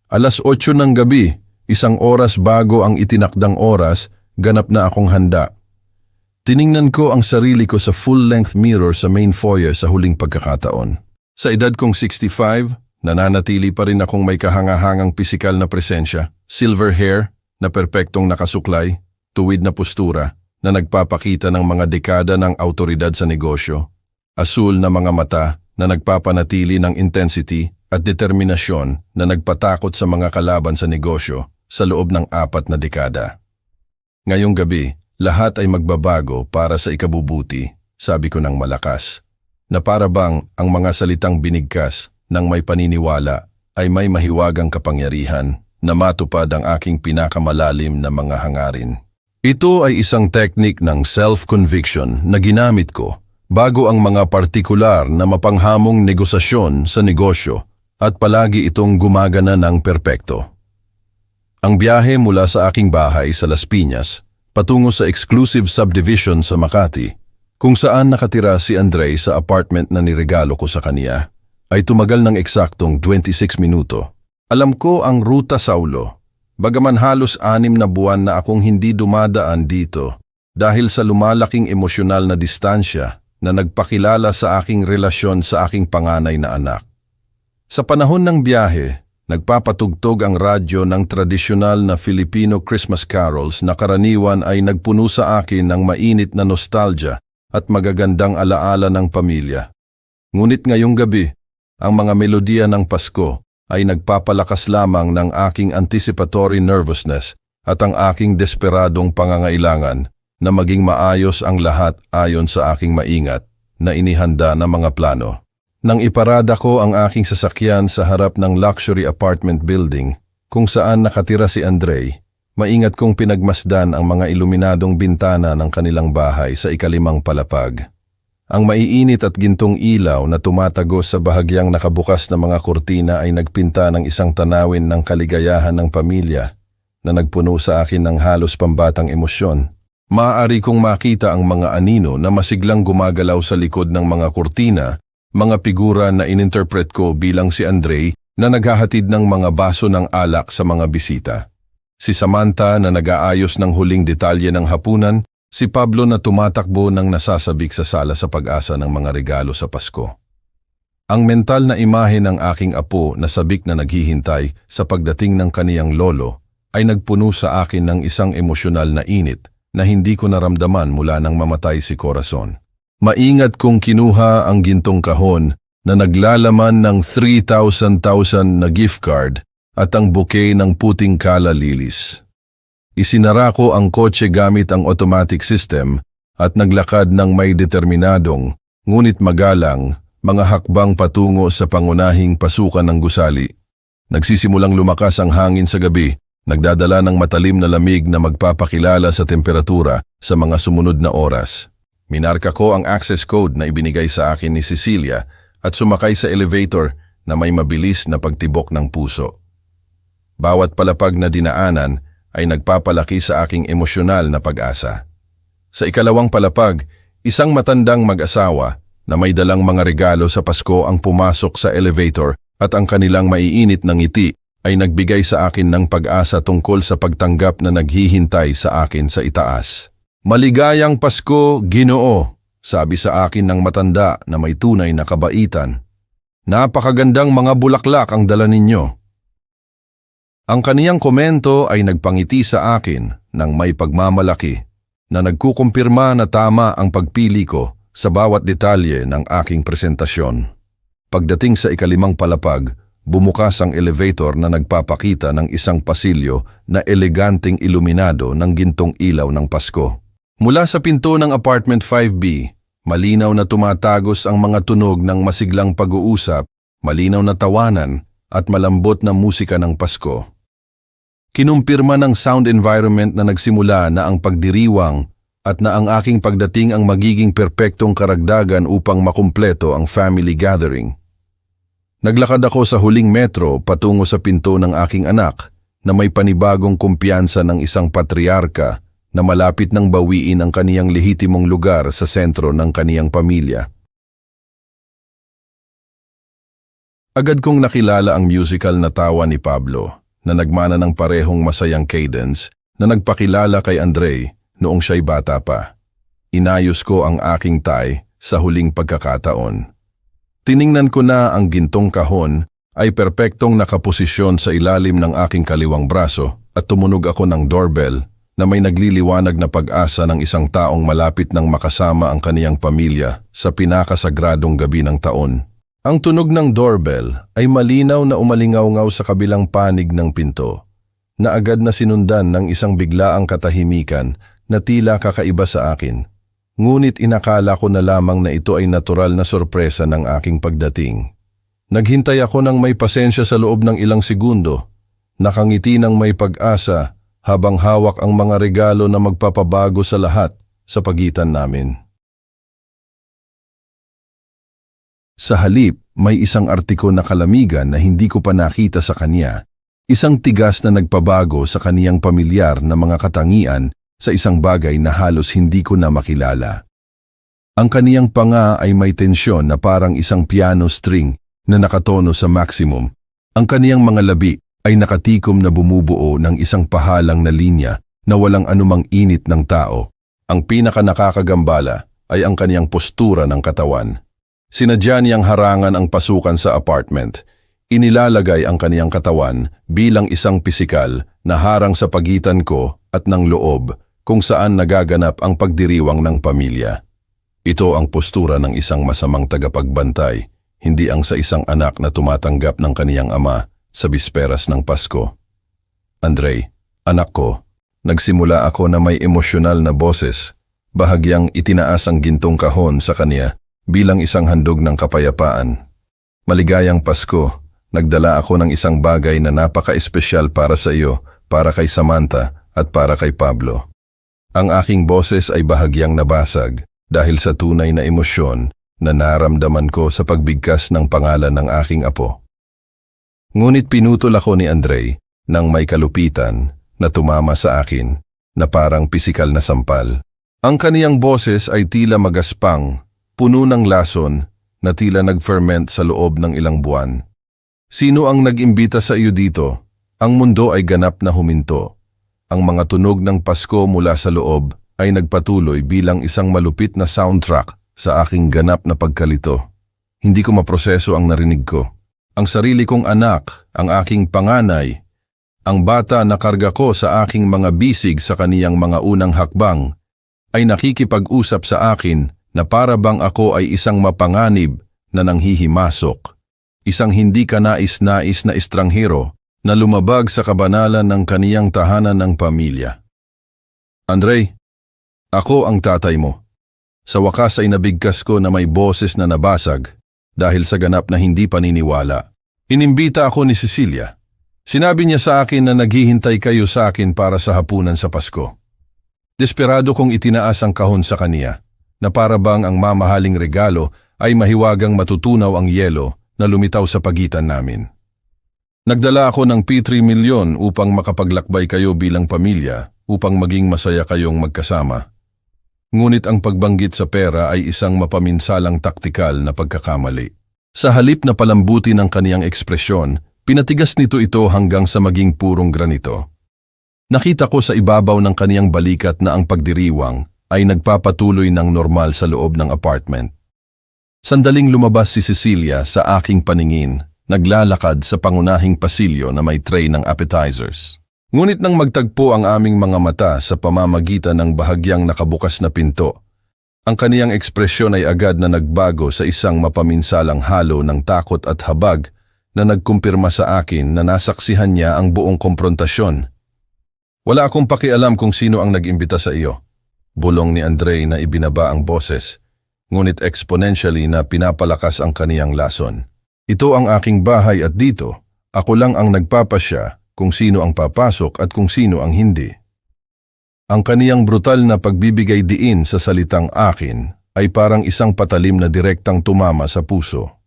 8:00 ng gabi, 1 oras bago ang itinakdang oras, ganap na akong handa. Tiningnan ko ang sarili ko sa full-length mirror sa main foyer sa huling pagkakataon. Sa edad kong 65, nananatili pa rin akong may kahangahangang pisikal na presensya, silver hair, na perpektong nakasuklay, tuwid na postura na nagpapakita ng mga dekada ng autoridad sa negosyo, asul na mga mata na nagpapanatili ng intensity at determinasyon na nagpatakot sa mga kalaban sa negosyo sa loob ng 4 na dekada. Ngayong gabi, lahat ay magbabago para sa ikabubuti, sabi ko ng malakas, na para bang ang mga salitang binigkas ng may paniniwala ay may mahiwagang kapangyarihan na matupad ang aking pinakamalalim na mga hangarin. Ito ay isang teknik ng self-conviction na ginamit ko bago ang mga partikular na mapanghamong negosasyon sa negosyo at palagi itong gumagana ng perpekto. Ang biyahe mula sa aking bahay sa Las Piñas patungo sa exclusive subdivision sa Makati, kung saan nakatira si Andre sa apartment na niregalo ko sa kaniya, ay tumagal ng eksaktong 26 minuto. Alam ko ang ruta, Saulo, bagaman halos 6 na buwan na akong hindi dumadaan dito dahil sa lumalaking emosyonal na distansya na nagpakilala sa aking relasyon sa aking panganay na anak. Sa panahon ng biyahe, nagpapatugtog ang radyo ng tradisyonal na Filipino Christmas carols na karaniwan ay nagpuno sa akin ng mainit na nostalgia at magagandang alaala ng pamilya. Ngunit ngayong gabi, ang mga melodiya ng Pasko ay nagpapalakas lamang ng aking anticipatory nervousness at ang aking desperadong pangangailangan na maging maayos ang lahat ayon sa aking maingat na inihanda na mga plano. Nang iparada ko ang aking sasakyan sa harap ng luxury apartment building kung saan nakatira si Andre, maingat kong pinagmasdan ang mga iluminadong bintana ng kanilang bahay sa ika-5 palapag. Ang maiinit at gintong ilaw na tumatagos sa bahagyang nakabukas na mga kurtina ay nagpinta ng isang tanawin ng kaligayahan ng pamilya na nagpuno sa akin ng halos pambatang emosyon. Maaari kong makita ang mga anino na masiglang gumagalaw sa likod ng mga kurtina, mga figura na ininterpret ko bilang si Andre na naghahatid ng mga baso ng alak sa mga bisita. Si Samantha na nag-aayos ng huling detalye ng hapunan, si Pablo na tumatakbo ng nasasabik sa sala sa pag-asa ng mga regalo sa Pasko. Ang mental na imahe ng aking apo na sabik na naghihintay sa pagdating ng kaniyang lolo ay nagpuno sa akin ng isang emosyonal na init na hindi ko naramdaman mula nang mamatay si Corazon. Maingat kong kinuha ang gintong kahon na naglalaman ng 3,000 na gift card at ang bouquet ng puting kala lilis. Isinara ko ang kotse gamit ang automatic system at naglakad ng may determinadong, ngunit magalang, mga hakbang patungo sa pangunahing pasukan ng gusali. Nagsisimulang lumakas ang hangin sa gabi, nagdadala ng matalim na lamig na magpapakilala sa temperatura sa mga sumunod na oras. Minarka ko ang access code na ibinigay sa akin ni Cecilia at sumakay sa elevator na may mabilis na pagtibok ng puso. Bawat palapag na dinaanan ay nagpapalaki sa aking emosyonal na pag-asa. Sa ikalawang palapag, isang matandang mag-asawa na may dalang mga regalo sa Pasko ang pumasok sa elevator at ang kanilang maiinit na ngiti ay nagbigay sa akin ng pag-asa tungkol sa pagtanggap na naghihintay sa akin sa itaas. Maligayang Pasko, Ginoo, sabi sa akin ng matanda na may tunay na kabaitan. Napakagandang mga bulaklak ang dala ninyo. Ang kaniyang komento ay nagpangiti sa akin ng may pagmamalaki na nagkukumpirma na tama ang pagpili ko sa bawat detalye ng aking presentasyon. Pagdating sa ikalimang palapag, bumukas ang elevator na nagpapakita ng isang pasilyo na eleganteng iluminado ng gintong ilaw ng Pasko. Mula sa pinto ng apartment 5B, malinaw na tumatagos ang mga tunog ng masiglang pag-uusap, malinaw na tawanan at malambot na musika ng Pasko. Kinumpirma ng sound environment na nagsimula na ang pagdiriwang at na ang aking pagdating ang magiging perpektong karagdagan upang makumpleto ang family gathering. Naglakad ako sa huling metro patungo sa pinto ng aking anak na may panibagong kumpiyansa ng isang patriarka na malapit nang bawiin ang kaniyang lehitimong lugar sa sentro ng kaniyang pamilya. Agad kong nakilala ang musical na tawa ni Pablo na nagmana ng parehong masayang cadence na nagpakilala kay Andre noong siya'y bata pa. Inayos ko ang aking tie sa huling pagkakataon. Tiningnan ko na ang gintong kahon ay perpektong nakaposisyon sa ilalim ng aking kaliwang braso at tumunog ako ng doorbell na may nagliliwanag na pag-asa ng isang taong malapit nang makasama ang kaniyang pamilya sa pinakasagradong gabi ng taon. Ang tunog ng doorbell ay malinaw na umalingaw-ngaw sa kabilang panig ng pinto, na agad na sinundan ng isang biglaang katahimikan na tila kakaiba sa akin. Ngunit inakala ko na lamang na ito ay natural na sorpresa ng aking pagdating. Naghintay ako ng may pasensya sa loob ng ilang segundo, nakangiti ng may pag-asa habang hawak ang mga regalo na magpapabago sa lahat sa pagitan namin. Sa halip, may isang artiko na kalamigan na hindi ko pa nakita sa kanya, isang tigas na nagpabago sa kaniyang pamilyar na mga katangian sa isang bagay na halos hindi ko na makilala. Ang kaniyang panga ay may tensyon na parang isang piano string na nakatono sa maximum. Ang kaniyang mga labi ay nakatikom na bumubuo ng isang pahalang na linya na walang anumang init ng tao. Ang pinaka nakakagambala ay ang kaniyang postura ng katawan. Sinadya niyang harangan ang pasukan sa apartment. Inilalagay ang kaniyang katawan bilang isang pisikal na harang sa pagitan ko at ng loob kung saan nagaganap ang pagdiriwang ng pamilya. Ito ang postura ng isang masamang tagapagbantay, hindi ang sa isang anak na tumatanggap ng kaniyang ama sa bisperas ng Pasko. Andre, anak ko, nagsimula ako na may emosyonal na boses, bahagyang itinaas ang gintong kahon sa kaniya bilang isang handog ng kapayapaan. Maligayang Pasko, nagdala ako ng isang bagay na napaka-espesyal para sa iyo, para kay Samantha at para kay Pablo. Ang aking boses ay bahagyang nabasag dahil sa tunay na emosyon na naramdaman ko sa pagbigkas ng pangalan ng aking apo. Ngunit pinutol ako ni Andre nang may kalupitan na tumama sa akin na parang pisikal na sampal. Ang kaniyang boses ay tila magaspang, puno ng lason na tila nag-ferment sa loob ng ilang buwan. Sino ang nag-imbita sa iyo dito? Ang mundo ay ganap na huminto. Ang mga tunog ng Pasko mula sa loob ay nagpatuloy bilang isang malupit na soundtrack sa aking ganap na pagkalito. Hindi ko maproseso ang narinig ko. Ang sarili kong anak, ang aking panganay, ang bata na karga ko sa aking mga bisig sa kaniyang mga unang hakbang, ay nakikipag-usap sa akin na para bang ako ay isang mapanganib na nanghihimasok, isang hindi kanais-nais na estranghero na lumabag sa kabanalan ng kaniyang tahanan ng pamilya. Andre, ako ang tatay mo. Sa wakas ay nabigkas ko na may boses na nabasag dahil sa ganap na hindi paniniwala. Inimbita ako ni Cecilia. Sinabi niya sa akin na naghihintay kayo sa akin para sa hapunan sa Pasko. Desperado kong itinaas ang kahon sa kaniya na para bang ang mamahaling regalo ay mahiwagang matutunaw ang yelo na lumitaw sa pagitan namin. Nagdala ako ng P3 milyon upang makapaglakbay kayo bilang pamilya upang maging masaya kayong magkasama. Ngunit ang pagbanggit sa pera ay isang mapaminsalang taktikal na pagkakamali. Sa halip na palambuti ng kaniyang ekspresyon, pinatigas nito ito hanggang sa maging purong granito. Nakita ko sa ibabaw ng kaniyang balikat na ang pagdiriwang ay nagpapatuloy ng normal sa loob ng apartment. Sandaling lumabas si Cecilia sa aking paningin, naglalakad sa pangunahing pasilyo na may tray ng appetizers. Ngunit nang magtagpo ang aming mga mata sa pamamagitan ng bahagyang nakabukas na pinto, ang kaniyang ekspresyon ay agad na nagbago sa isang mapaminsalang halo ng takot at habag na nagkumpirma sa akin na nasaksihan niya ang buong komprontasyon. Wala akong pakialam kung sino ang nag-imbita sa iyo. Bulong ni Andre na ibinaba ang boses, ngunit exponentially na pinapalakas ang kaniyang lason. Ito ang aking bahay at dito, ako lang ang nagpapasya kung sino ang papasok at kung sino ang hindi. Ang kaniyang brutal na pagbibigay diin sa salitang akin ay parang isang patalim na direktang tumama sa puso.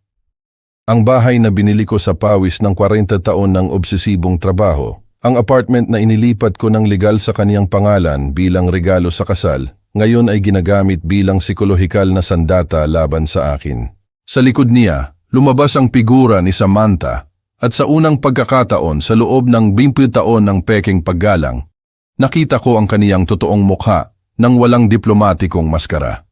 Ang bahay na binili ko sa pawis ng 40 taon ng obsesibong trabaho, ang apartment na inilipat ko ng legal sa kaniyang pangalan bilang regalo sa kasal, ngayon ay ginagamit bilang psikolohikal na sandata laban sa akin. Sa likod niya, lumabas ang figura ni Samantha at sa unang pagkakataon sa loob ng 20 taon ng peking paggalang, nakita ko ang kaniyang totoong mukha ng walang diplomatikong maskara.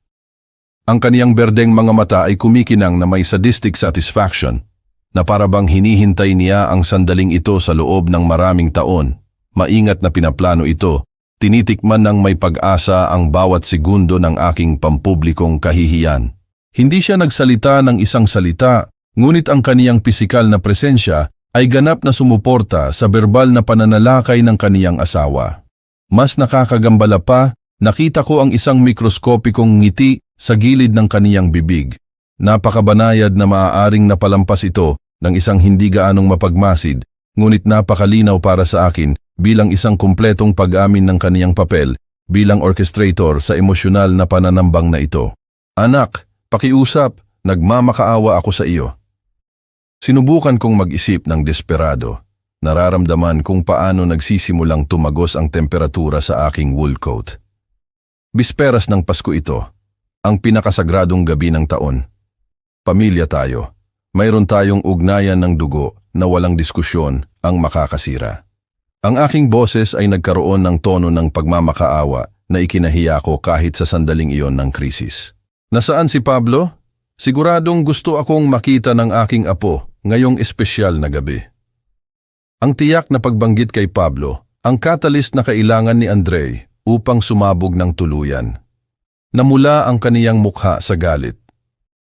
Ang kaniyang berdeng mga mata ay kumikinang na may sadistic satisfaction, na parabang hinihintay niya ang sandaling ito sa loob ng maraming taon. Maingat na pinaplano ito, tinitikman ng may pag-asa ang bawat segundo ng aking pampublikong kahihiyan. Hindi siya nagsalita ng isang salita, ngunit ang kaniyang pisikal na presensya ay ganap na sumuporta sa verbal na pananalakay ng kaniyang asawa. Mas nakakagambala pa, nakita ko ang isang mikroskopikong ngiti sa gilid ng kaniyang bibig. Napakabanayad na maaaring napalampas ito ng isang hindi gaanong mapagmasid, ngunit napakalinaw para sa akin bilang isang kumpletong pag-amin ng kaniyang papel bilang orchestrator sa emosyonal na pananambang na ito. Anak, pakiusap, nagmamakaawa ako sa iyo. Sinubukan kong mag-isip ng desperado. Nararamdaman kung paano nagsisimulang tumagos ang temperatura sa aking wool coat. Bisperas ng Pasko ito, ang pinakasagradong gabi ng taon. Pamilya tayo. Mayroon tayong ugnayan ng dugo na walang diskusyon ang makakasira. Ang aking boses ay nagkaroon ng tono ng pagmamakaawa na ikinahiya ko kahit sa sandaling iyon ng krisis. Nasaan si Pablo? Siguradong gusto akong makita ng aking apo ngayong espesyal na gabi. Ang tiyak na pagbanggit kay Pablo, ang catalyst na kailangan ni Andre upang sumabog ng tuluyan. Namula ang kaniyang mukha sa galit.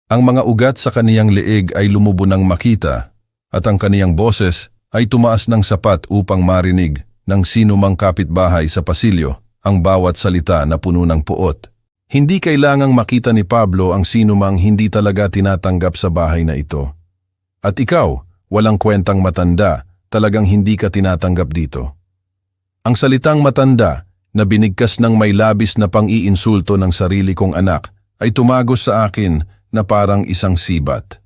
Ang mga ugat sa kaniyang leeg ay lumubo ng makita at ang kaniyang boses ay tumaas ng sapat upang marinig ng sinumang kapitbahay sa pasilyo ang bawat salita na puno ng puot. Hindi kailangang makita ni Pablo ang sinumang hindi talaga tinatanggap sa bahay na ito. At ikaw, walang kwentang matanda, talagang hindi ka tinatanggap dito. Ang salitang matanda na binigkas ng may labis na pang-iinsulto ng sarili kong anak ay tumagos sa akin na parang isang sibat.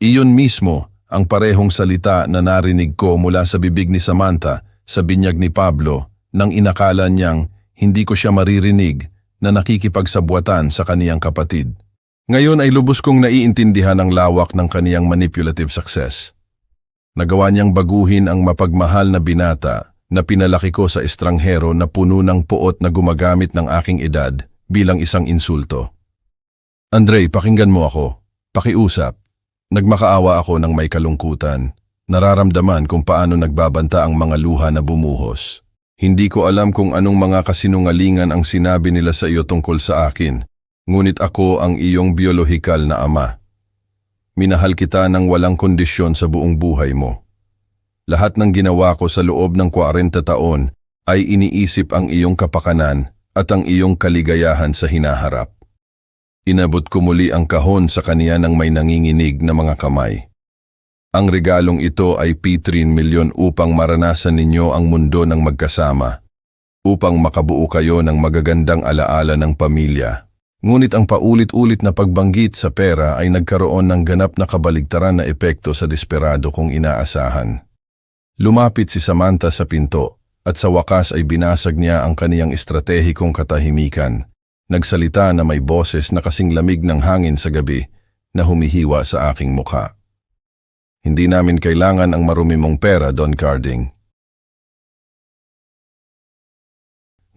Iyon mismo ang parehong salita na narinig ko mula sa bibig ni Samantha sa binyag ni Pablo nang inakala niyang hindi ko siya maririnig na nakikipagsabwatan sa kaniyang kapatid. Ngayon ay lubos kong naiintindihan ang lawak ng kaniyang manipulative success. Nagawa niyang baguhin ang mapagmahal na binata na pinalaki ko sa estranghero na puno ng puot na gumagamit ng aking edad bilang isang insulto. Andre, pakinggan mo ako. Pakiusap. Nagmakaawa ako ng may kalungkutan. Nararamdaman kung paano nagbabanta ang mga luha na bumuhos. Hindi ko alam kung anong mga kasinungalingan ang sinabi nila sa iyo tungkol sa akin, ngunit ako ang iyong biolohikal na ama. Minahal kita ng walang kondisyon sa buong buhay mo. Lahat ng ginawa ko sa loob ng 40 taon ay iniisip ang iyong kapakanan at ang iyong kaligayahan sa hinaharap. Inabot ko muli ang kahon sa kaniya ng may nanginginig na mga kamay. Ang regalong ito ay P3 milyon upang maranasan ninyo ang mundo ng magkasama, upang makabuo kayo ng magagandang alaala ng pamilya. Ngunit ang paulit-ulit na pagbanggit sa pera ay nagkaroon ng ganap na kabaligtaran na epekto sa desperado kong inaasahan. Lumapit si Samantha sa pinto at sa wakas ay binasag niya ang kaniyang estratehikong katahimikan. Nagsalita na may boses na kasing lamig ng hangin sa gabi na humihiwa sa aking mukha. Hindi namin kailangan ang marumi mong pera, Don Carding.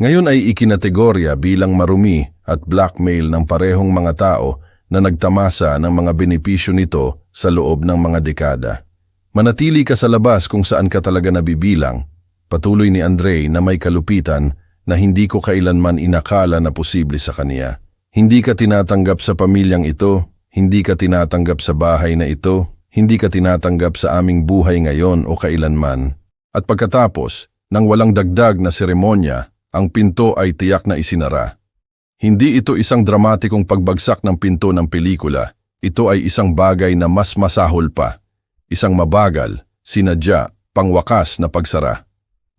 Ngayon ay ikinategorya bilang marumi at blackmail ng parehong mga tao na nagtamasa ng mga benepisyo nito sa loob ng mga dekada. Manatili ka sa labas kung saan ka talaga nabibilang, patuloy ni Andre na may kalupitan na hindi ko kailanman inakala na posible sa kaniya. Hindi ka tinatanggap sa pamilyang ito, hindi ka tinatanggap sa bahay na ito, hindi ka tinatanggap sa aming buhay ngayon o kailanman. At pagkatapos, nang walang dagdag na seremonya, ang pinto ay tiyak na isinara. Hindi ito isang dramatikong pagbagsak ng pinto ng pelikula. Ito ay isang bagay na mas masahol pa. Isang mabagal, sinadya, pangwakas na pagsara.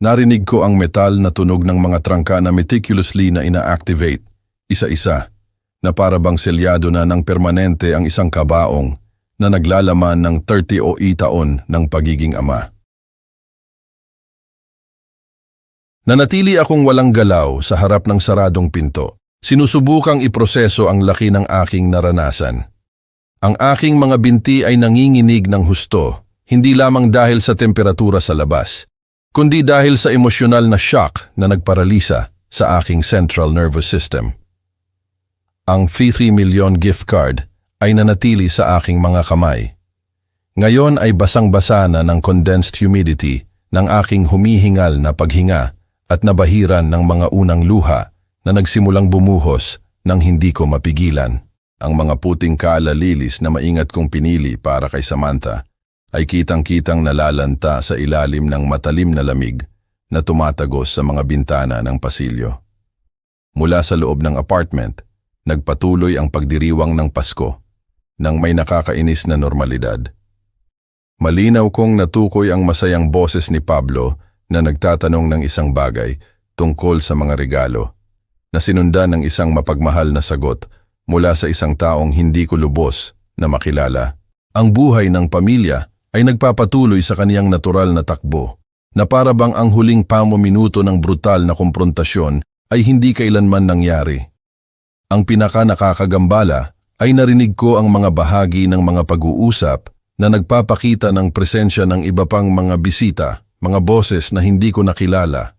Narinig ko ang metal na tunog ng mga trangka na meticulously na ina-activate, isa-isa, na para bang selyado na ng permanente ang isang kabaong na naglalaman ng 30 o taon ng pagiging ama. Nanatili akong walang galaw sa harap ng saradong pinto. Sinusubukang iproseso ang laki ng aking naranasan. Ang aking mga binti ay nanginginig ng husto, hindi lamang dahil sa temperatura sa labas, kundi dahil sa emosyonal na shock na nagparalisa sa aking central nervous system. Ang 3 million gift card ay nanatili sa aking mga kamay. Ngayon ay basang-basa na ng condensed humidity ng aking humihingal na paghinga at nabahiran ng mga unang luha na nagsimulang bumuhos nang hindi ko mapigilan. Ang mga puting kaalalilis na maingat kong pinili para kay Samantha ay kitang-kitang nalalanta sa ilalim ng matalim na lamig na tumatagos sa mga bintana ng pasilyo. Mula sa loob ng apartment, nagpatuloy ang pagdiriwang ng Pasko nang may nakakainis na normalidad. Malinaw kong natukoy ang masayang boses ni Pablo na nagtatanong ng isang bagay tungkol sa mga regalo, na sinundan ng isang mapagmahal na sagot mula sa isang taong hindi ko lubos na makilala. Ang buhay ng pamilya ay nagpapatuloy sa kaniyang natural na takbo, na para bang ang huling pamuminuto ng brutal na komprontasyon ay hindi kailanman nangyari. Ang pinaka-nakakagambala ay narinig ko ang mga bahagi ng mga pag-uusap na nagpapakita ng presensya ng iba pang mga bisita, mga boses na hindi ko nakilala,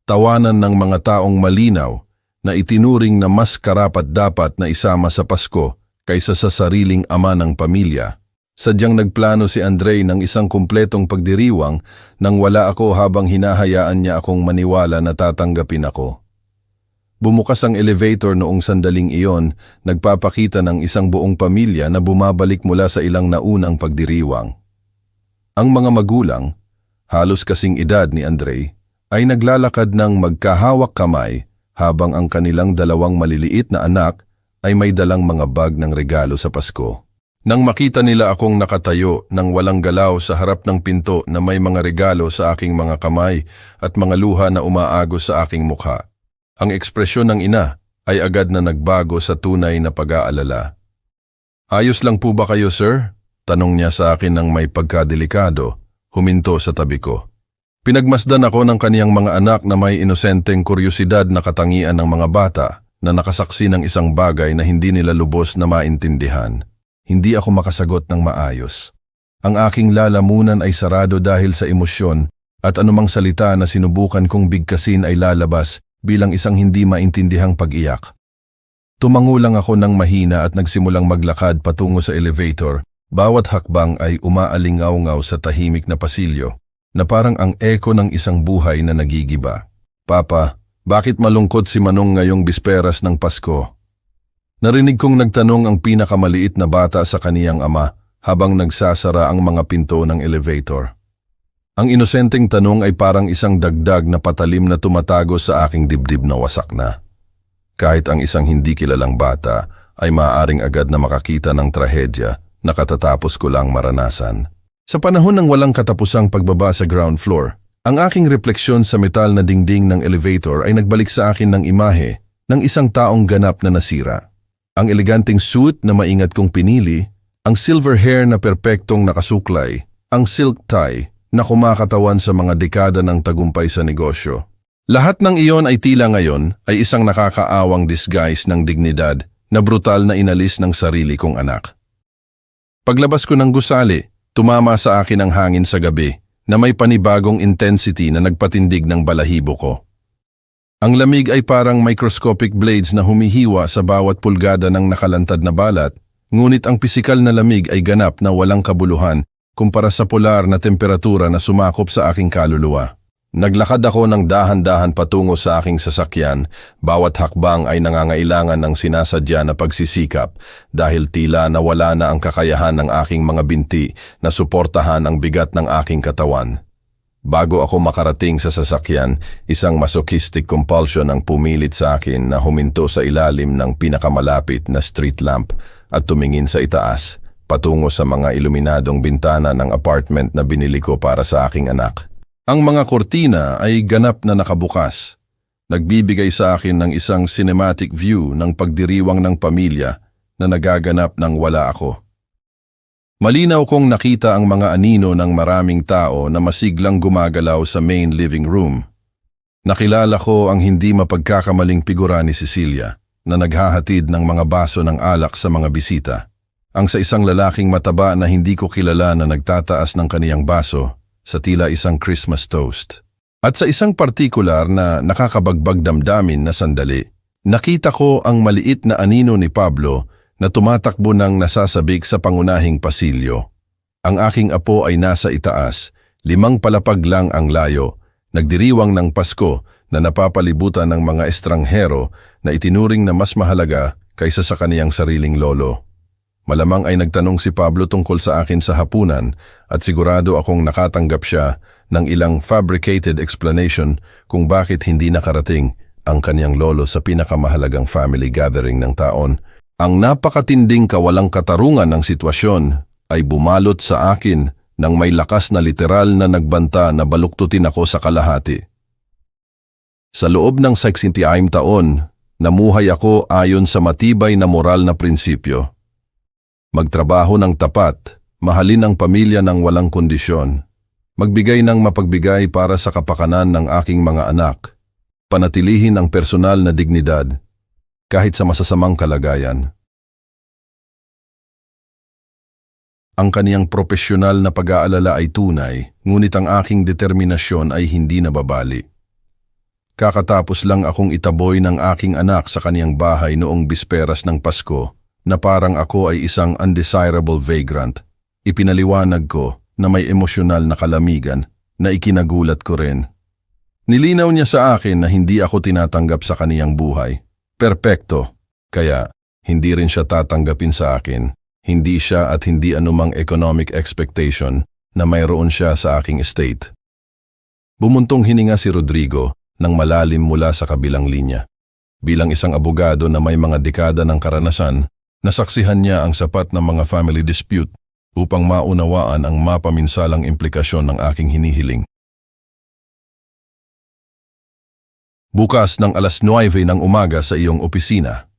tawanan ng mga taong malinaw na itinuring na mas karapat-dapat na isama sa Pasko kaysa sa sariling ama ng pamilya. Sadyang nagplano si Andre ng isang kumpletong pagdiriwang nang wala ako habang hinahayaan niya akong maniwala na tatanggapin ako. Bumukas ang elevator noong sandaling iyon, nagpapakita ng isang buong pamilya na bumabalik mula sa ilang naunang pagdiriwang. Ang mga magulang, halos kasing edad ni Andre, ay naglalakad ng magkahawak kamay habang ang kanilang dalawang maliliit na anak ay may dalang mga bag ng regalo sa Pasko. Nang makita nila akong nakatayo ng walang galaw sa harap ng pinto na may mga regalo sa aking mga kamay at mga luha na umaagos sa aking mukha, ang ekspresyon ng ina ay agad na nagbago sa tunay na pag-aalala. "Ayos lang po ba kayo, sir?" Tanong niya sa akin ng may pagkadelikado. Huminto sa tabi ko. Pinagmasdan ako ng kaniyang mga anak na may inosenteng kuryosidad na katangian ng mga bata na nakasaksi ng isang bagay na hindi nila lubos na maintindihan. Hindi ako makasagot ng maayos. Ang aking lalamunan ay sarado dahil sa emosyon at anumang salita na sinubukan kong bigkasin ay lalabas bilang isang hindi maintindihang pag-iyak. Tumango lang ako ng mahina at nagsimulang maglakad patungo sa elevator. Bawat hakbang ay umaalingaw-ngaw sa tahimik na pasilyo na parang ang eko ng isang buhay na nagigiba. "Papa, bakit malungkot si Manong ngayong bisperas ng Pasko?" Narinig kong nagtanong ang pinakamaliit na bata sa kaniyang ama habang nagsasara ang mga pinto ng elevator. Ang inosenteng tanong ay parang isang dagdag na patalim na tumatago sa aking dibdib na wasak na. Kahit ang isang hindi kilalang bata ay maaaring agad na makakita ng trahedya na katatapos ko lang maranasan. Sa panahon ng walang katapusang pagbaba sa ground floor, ang aking refleksyon sa metal na dingding ng elevator ay nagbalik sa akin ng imahe ng isang taong ganap na nasira. Ang eleganteng suit na maingat kong pinili, ang silver hair na perpektong nakasuklay, ang silk tie na kumakatawan sa mga dekada ng tagumpay sa negosyo. Lahat ng iyon ay tila ngayon ay isang nakakaawang disguise ng dignidad na brutal na inalis ng sarili kong anak. Paglabas ko ng gusali, tumama sa akin ang hangin sa gabi na may panibagong intensity na nagpatindig ng balahibo ko. Ang lamig ay parang microscopic blades na humihiwa sa bawat pulgada ng nakalantad na balat, ngunit ang pisikal na lamig ay ganap na walang kabuluhan kumpara sa polar na temperatura na sumakop sa aking kaluluwa. Naglakad ako ng dahan-dahan patungo sa aking sasakyan, bawat hakbang ay nangangailangan ng sinasadya na pagsisikap dahil tila nawala na ang kakayahan ng aking mga binti na suportahan ang bigat ng aking katawan. Bago ako makarating sa sasakyan, isang masochistic compulsion ang pumilit sa akin na huminto sa ilalim ng pinakamalapit na street lamp at tumingin sa itaas, patungo sa mga iluminadong bintana ng apartment na binili ko para sa aking anak. Ang mga kortina ay ganap na nakabukas. Nagbibigay sa akin ng isang cinematic view ng pagdiriwang ng pamilya na nagaganap nang wala ako. Malinaw kong nakita ang mga anino ng maraming tao na masiglang gumagalaw sa main living room. Nakilala ko ang hindi mapagkakamaling figura ni Cecilia na naghahatid ng mga baso ng alak sa mga bisita. Ang sa isang lalaking mataba na hindi ko kilala na nagtataas ng kaniyang baso sa tila isang Christmas toast. At sa isang partikular na nakakabagbag damdamin na sandali, nakita ko ang maliit na anino ni Pablo na tumatakbo ng nasasabik sa pangunahing pasilyo. Ang aking apo ay nasa itaas, 5 palapag lang ang layo, nagdiriwang ng Pasko na napapalibutan ng mga estranghero na itinuring na mas mahalaga kaysa sa kaniyang sariling lolo. Malamang ay nagtanong si Pablo tungkol sa akin sa hapunan at sigurado akong nakatanggap siya ng ilang fabricated explanation kung bakit hindi nakarating ang kaniyang lolo sa pinakamahalagang family gathering ng taon. Ang napakatinding kawalang katarungan ng sitwasyon ay bumalot sa akin ng may lakas na literal na nagbanta na baluktutin ako sa kalahati. Sa loob ng 60 taon, namuhay ako ayon sa matibay na moral na prinsipyo. Magtrabaho ng tapat, mahalin ang pamilya ng walang kondisyon, magbigay ng mapagbigay para sa kapakanan ng aking mga anak, panatilihin ang personal na dignidad, kahit sa masasamang kalagayan. Ang kaniyang propesyonal na pag-aalala ay tunay, ngunit ang aking determinasyon ay hindi nababali. Kakatapos lang akong itaboy ng aking anak sa kaniyang bahay noong bisperas ng Pasko, na parang ako ay isang undesirable vagrant. Ipinaliwanag ko na may emosyonal na kalamigan na ikinagulat ko rin. Nilinaw niya sa akin na hindi ako tinatanggap sa kaniyang buhay. Perpekto, kaya hindi rin siya tatanggapin sa akin. Hindi siya at hindi anumang economic expectation na mayroon siya sa aking estate. Bumuntong hininga si Rodrigo nang malalim mula sa kabilang linya. Bilang isang abogado na may mga dekada ng karanasan, nasaksihan niya ang sapat na mga family dispute upang maunawaan ang mapaminsalang implikasyon ng aking hinihiling. Bukas ng 9:00 ng umaga sa iyong opisina.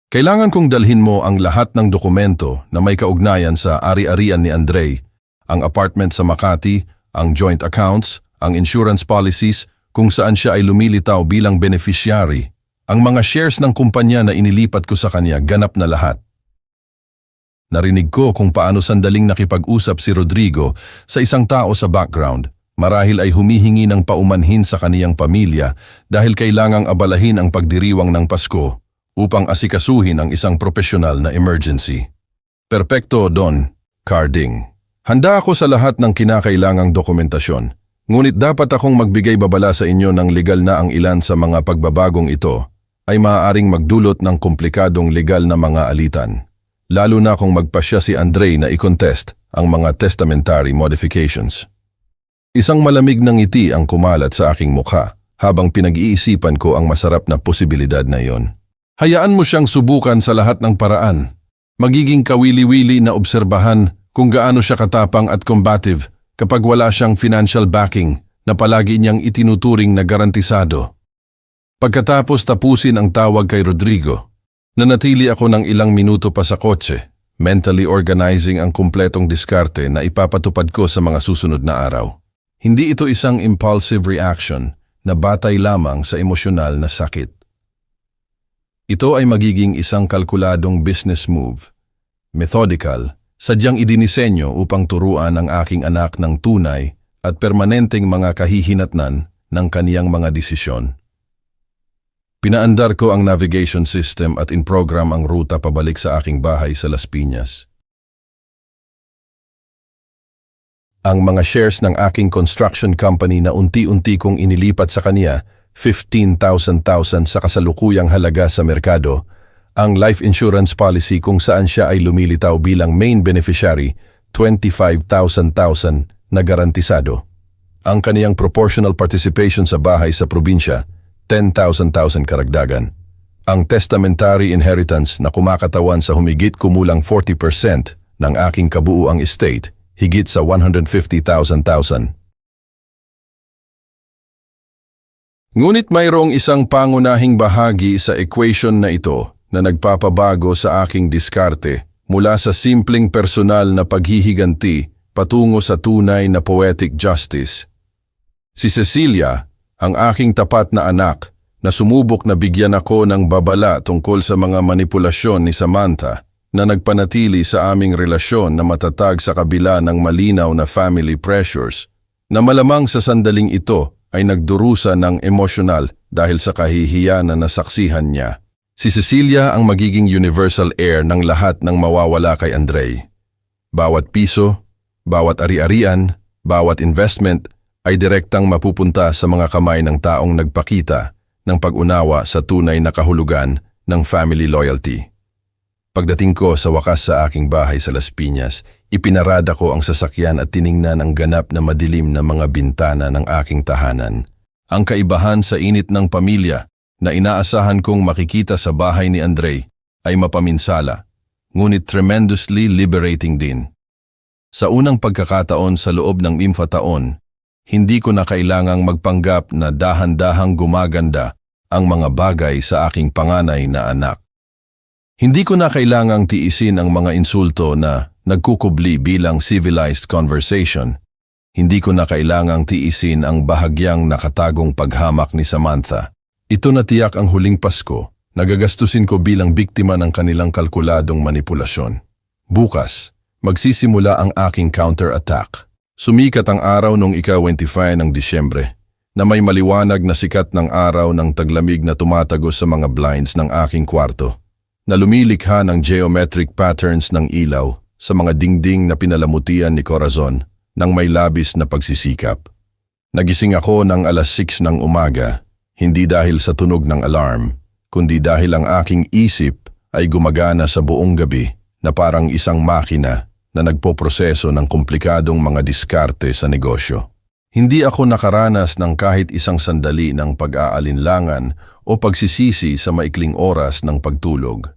Kailangan kong dalhin mo ang lahat ng dokumento na may kaugnayan sa ari-arian ni Andre, ang apartment sa Makati, ang joint accounts, ang insurance policies, kung saan siya ay lumilitaw bilang beneficiary. Ang mga shares ng kumpanya na inilipat ko sa kanya, ganap na lahat. Narinig ko kung paano sandaling nakipag-usap si Rodrigo sa isang tao sa background. Marahil ay humihingi ng paumanhin sa kaniyang pamilya dahil kailangang abalahin ang pagdiriwang ng Pasko upang asikasuhin ang isang profesional na emergency. Perpekto, Don Carding. Handa ako sa lahat ng kinakailangang dokumentasyon. Ngunit dapat akong magbigay babala sa inyo ng legal na ang ilan sa mga pagbabagong ito ay maaaring magdulot ng komplikadong legal na mga alitan, lalo na kung magpasya si Andre na i-contest ang mga testamentary modifications. Isang malamig na ngiti ang kumalat sa aking mukha habang pinag-iisipan ko ang masarap na posibilidad na iyon. Hayaan mo siyang subukan sa lahat ng paraan. Magiging kawili-wili na obserbahan kung gaano siya katapang at combative kapag wala siyang financial backing na palagi niyang itinuturing na garantisado. Pagkatapos tapusin ang tawag kay Rodrigo, nanatili ako ng ilang minuto pa sa kotse, mentally organizing ang kumpletong diskarte na ipapatupad ko sa mga susunod na araw. Hindi ito isang impulsive reaction na batay lamang sa emosyonal na sakit. Ito ay magiging isang kalkuladong business move, methodical, sadyang idinisenyo upang turuan ang aking anak ng tunay at permanenteng mga kahihinatnan ng kaniyang mga desisyon. Pinaandar ko ang navigation system at in-program ang ruta pabalik sa aking bahay sa Las Piñas. Ang mga shares ng aking construction company na unti-unti kong inilipat sa kanya, 15,000 sa kasalukuyang halaga sa merkado, ang life insurance policy kung saan siya ay lumilitaw bilang main beneficiary, 25,000 na garantisado. Ang kaniyang proportional participation sa bahay sa probinsya, 10,000 karagdagan. Ang testamentary inheritance na kumakatawan sa humigit kumulang 40% ng aking kabuuang estate, higit sa 150,000. Ngunit mayroong isang pangunahing bahagi sa equation na ito na nagpapabago sa aking diskarte mula sa simpleng personal na paghihiganti patungo sa tunay na poetic justice. Si Cecilia, ang aking tapat na anak, na sumubok na bigyan ako ng babala tungkol sa mga manipulasyon ni Samantha na nagpanatili sa aming relasyon na matatag sa kabila ng malinaw na family pressures, na malamang sa sandaling ito ay nagdurusa ng emosyonal dahil sa kahihiyan na nasaksihan niya. Si Cecilia ang magiging universal heir ng lahat ng mawawala kay Andre. Bawat piso, bawat ari-arian, bawat investment ay direktang mapupunta sa mga kamay ng taong nagpakita ng pag-unawa sa tunay na kahulugan ng family loyalty. Pagdating ko sa wakas sa aking bahay sa Las Piñas, ipinarada ko ang sasakyan at tiningnan ang ganap na madilim na mga bintana ng aking tahanan. Ang kaibahan sa init ng pamilya na inaasahan kong makikita sa bahay ni Andre ay mapaminsala, ngunit tremendously liberating din. Sa unang pagkakataon sa loob ng 5 taon, hindi ko na kailangang magpanggap na dahan-dahang gumaganda ang mga bagay sa aking panganay na anak. Hindi ko na kailangang tiisin ang mga insulto na nagkukubli bilang civilized conversation. Hindi ko na kailangang tiisin ang bahagyang nakatagong paghamak ni Samantha. Ito na tiyak ang huling Pasko, nagagastusin ko bilang biktima ng kanilang kalkuladong manipulasyon. Bukas, magsisimula ang aking counter-attack. Sumikat ang araw noong ika-25 ng Disyembre, na may maliwanag na sikat ng araw ng taglamig na tumatagos sa mga blinds ng aking kwarto, na lumilikha ng geometric patterns ng ilaw sa mga dingding na pinalamutian ni Corazon ng may labis na pagsisikap. Nagising ako ng 6:00 ng umaga, hindi dahil sa tunog ng alarm, kundi dahil ang aking isip ay gumagana sa buong gabi na parang isang makina na nagpoproseso ng komplikadong mga diskarte sa negosyo. Hindi ako nakaranas ng kahit isang sandali ng pag-aalinlangan o pagsisisi sa maikling oras ng pagtulog.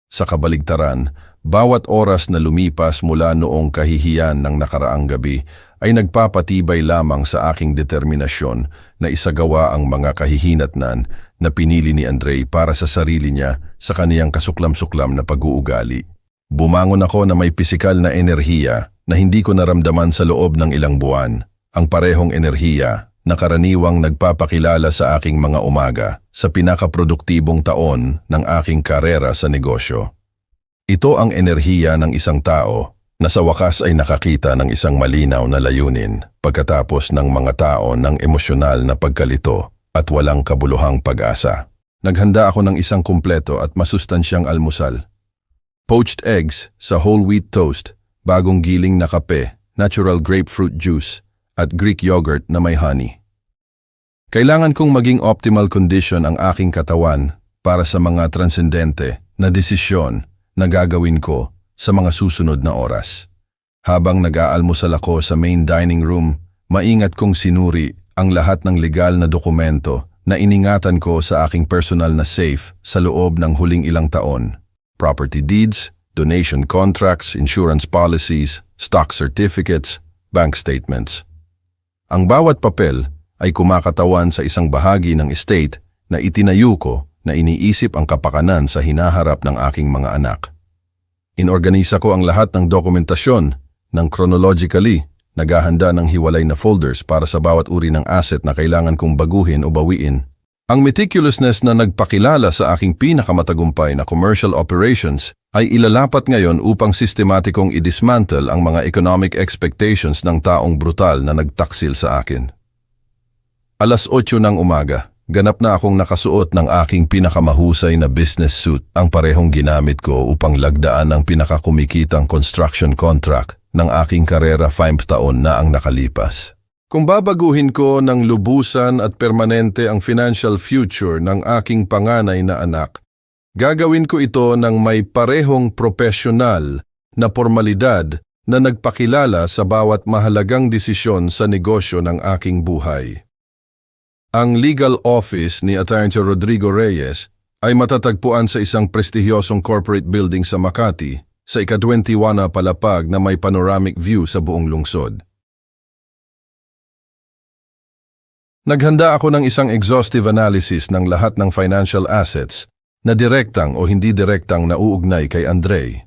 Sa kabaligtaran, bawat oras na lumipas mula noong kahihiyan ng nakaraang gabi ay nagpapatibay lamang sa aking determinasyon na isagawa ang mga kahihinatnan na pinili ni Andre para sa sarili niya sa kaniyang kasuklam-suklam na pag-uugali. Bumangon ako na may pisikal na enerhiya na hindi ko naramdaman sa loob ng ilang buwan. Ang parehong enerhiya na karaniwang nagpapakilala sa aking mga umaga sa pinakaproduktibong taon ng aking karera sa negosyo. Ito ang enerhiya ng isang tao na sa wakas ay nakakita ng isang malinaw na layunin pagkatapos ng mga taon ng emosyonal na pagkalito at walang kabuluhang pag-asa. Naghanda ako ng isang kumpleto at masustansyang almusal. Poached eggs sa whole wheat toast, bagong giling na kape, natural grapefruit juice, at Greek yogurt na may honey. Kailangan kong maging optimal condition ang aking katawan para sa mga transcendente na desisyon na gagawin ko sa mga susunod na oras. Habang nag-aalmusal ako sa main dining room, maingat kong sinuri ang lahat ng legal na dokumento na iningatan ko sa aking personal na safe sa loob ng huling ilang taon. Property deeds, donation contracts, insurance policies, stock certificates, bank statements. Ang bawat papel ay kumakatawan sa isang bahagi ng estate na itinayo ko na iniisip ang kapakanan sa hinaharap ng aking mga anak. Inorganisa ko ang lahat ng dokumentasyon ng chronologically, naghahanda ng hiwalay na folders para sa bawat uri ng asset na kailangan kong baguhin o bawiin. Ang meticulousness na nagpakilala sa aking pinakamatagumpay na commercial operations ay ilalapat ngayon upang sistematikong i-dismantle ang mga economic expectations ng taong brutal na nagtaksil sa akin. 8:00 ng umaga, ganap na akong nakasuot ng aking pinakamahusay na business suit, ang parehong ginamit ko upang lagdaan ang pinakakumikitang construction contract ng aking karera 5 taon na ang nakalipas. Kung babaguhin ko ng lubusan at permanente ang financial future ng aking panganay na anak, gagawin ko ito ng may parehong profesional na formalidad na nagpakilala sa bawat mahalagang desisyon sa negosyo ng aking buhay. Ang legal office ni Atty. Rodrigo Reyes ay matatagpuan sa isang prestigyosong corporate building sa Makati sa ika-21 na palapag na may panoramic view sa buong lungsod. Naghanda ako ng isang exhaustive analysis ng lahat ng financial assets na direktang o hindi direktang nauugnay kay Andre.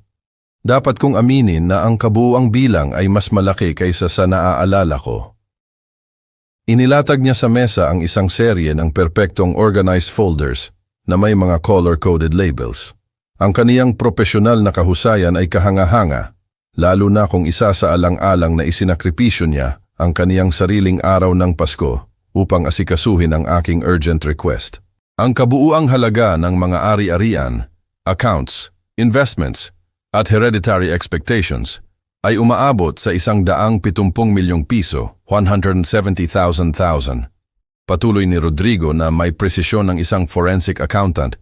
Dapat kong aminin na ang kabuuang bilang ay mas malaki kaysa sa naaalala ko. Inilatag niya sa mesa ang isang serye ng perpektong organized folders na may mga color-coded labels. Ang kaniyang profesional na kahusayan ay kahanga-hanga, lalo na kung isa sa alang-alang na isinakripisyo niya ang kaniyang sariling araw ng Pasko upang asikasuhin ang aking urgent request. Ang kabuuang halaga ng mga ari-arian, accounts, investments, at hereditary expectations ay umaabot sa 170 milyong piso, 170,000. Patuloy ni Rodrigo na may presisyon ng isang forensic accountant,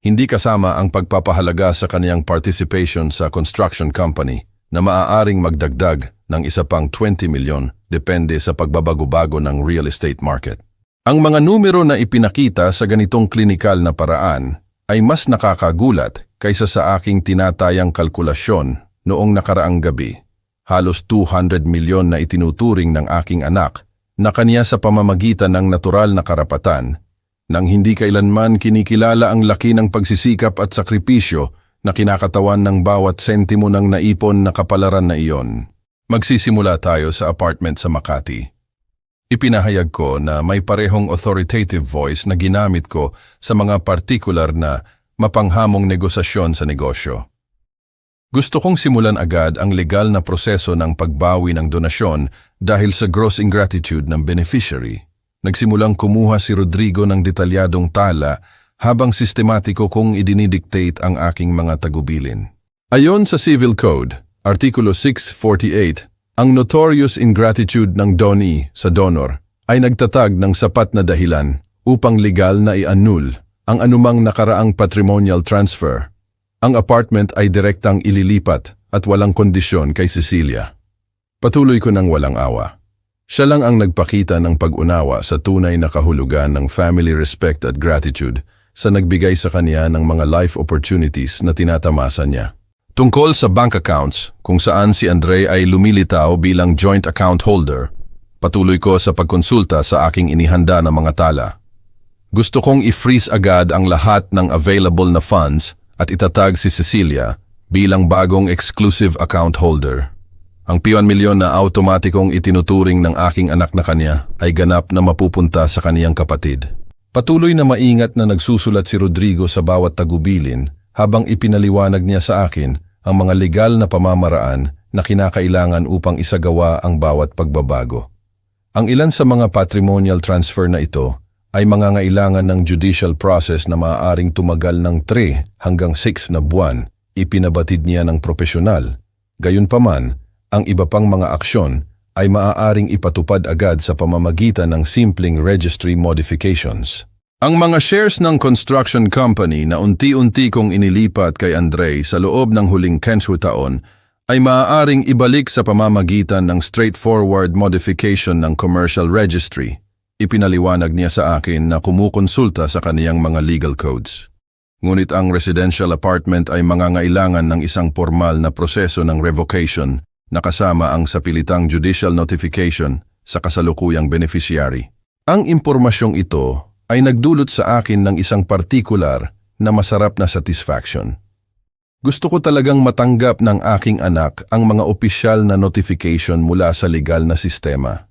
hindi kasama ang pagpapahalaga sa kaniyang participation sa construction company na maaaring magdagdag ng isa pang 20 milyon depende sa pagbabago-bago ng real estate market. Ang mga numero na ipinakita sa ganitong klinikal na paraan ay mas nakakagulat kaysa sa aking tinatayang kalkulasyon noong nakaraang gabi. Halos 200 milyon na itinuturing ng aking anak na kaniya sa pamamagitan ng natural na karapatan nang hindi kailanman kinikilala ang laki ng pagsisikap at sakripisyo na kinakatawan ng bawat sentimo ng naipon na kapalaran na iyon. Magsisimula tayo sa apartment sa Makati. Ipinahayag ko na may parehong authoritative voice na ginamit ko sa mga partikular na mapanghamong negosasyon sa negosyo. Gusto kong simulan agad ang legal na proseso ng pagbawi ng donasyon dahil sa gross ingratitude ng beneficiary. Nagsimulang kumuha si Rodrigo ng detalyadong tala habang sistematiko kong idinidictate ang aking mga tagubilin. Ayon sa Civil Code, Artikulo 648, ang notorious ingratitude ng donee sa donor ay nagtatag ng sapat na dahilan upang legal na i-annul ang anumang nakaraang patrimonial transfer. Ang apartment ay direktang ililipat at walang kondisyon kay Cecilia. Patuloy ko ng walang awa. Siya lang ang nagpakita ng pag-unawa sa tunay na kahulugan ng family respect at gratitude sa nagbigay sa kanya ng mga life opportunities na tinatamasa niya. Tungkol sa bank accounts, kung saan si Andre ay lumilitaw bilang joint account holder, patuloy ko sa pagkonsulta sa aking inihanda na mga tala. Gusto kong i-freeze agad ang lahat ng available na funds at itatag si Cecilia bilang bagong exclusive account holder. Ang 1 milyon na automatikong itinuturing ng aking anak na kanya ay ganap na mapupunta sa kaniyang kapatid. Patuloy na maingat na nagsusulat si Rodrigo sa bawat tagubilin habang ipinaliwanag niya sa akin ang mga legal na pamamaraan na kinakailangan upang isagawa ang bawat pagbabago. Ang ilan sa mga patrimonial transfer na ito ay mangangailangan ng judicial process na maaaring tumagal ng 3 hanggang 6 na buwan, ipinabatid niya ng propesyonal. Gayunpaman, ang iba pang mga aksyon ay maaaring ipatupad agad sa pamamagitan ng simpleng registry modifications. Ang mga shares ng construction company na unti-unti kong inilipat kay Andre sa loob ng huling 10 taon ay maaaring ibalik sa pamamagitan ng straightforward modification ng commercial registry. Ipinaliwanag niya sa akin na kumukonsulta sa kaniyang mga legal codes. Ngunit ang residential apartment ay mangangailangan ng isang formal na proseso ng revocation na kasama ang sapilitang judicial notification sa kasalukuyang beneficiary. Ang impormasyong ito ay nagdulot sa akin ng isang partikular na masarap na satisfaction. Gusto ko talagang matanggap ng aking anak ang mga opisyal na notification mula sa legal na sistema.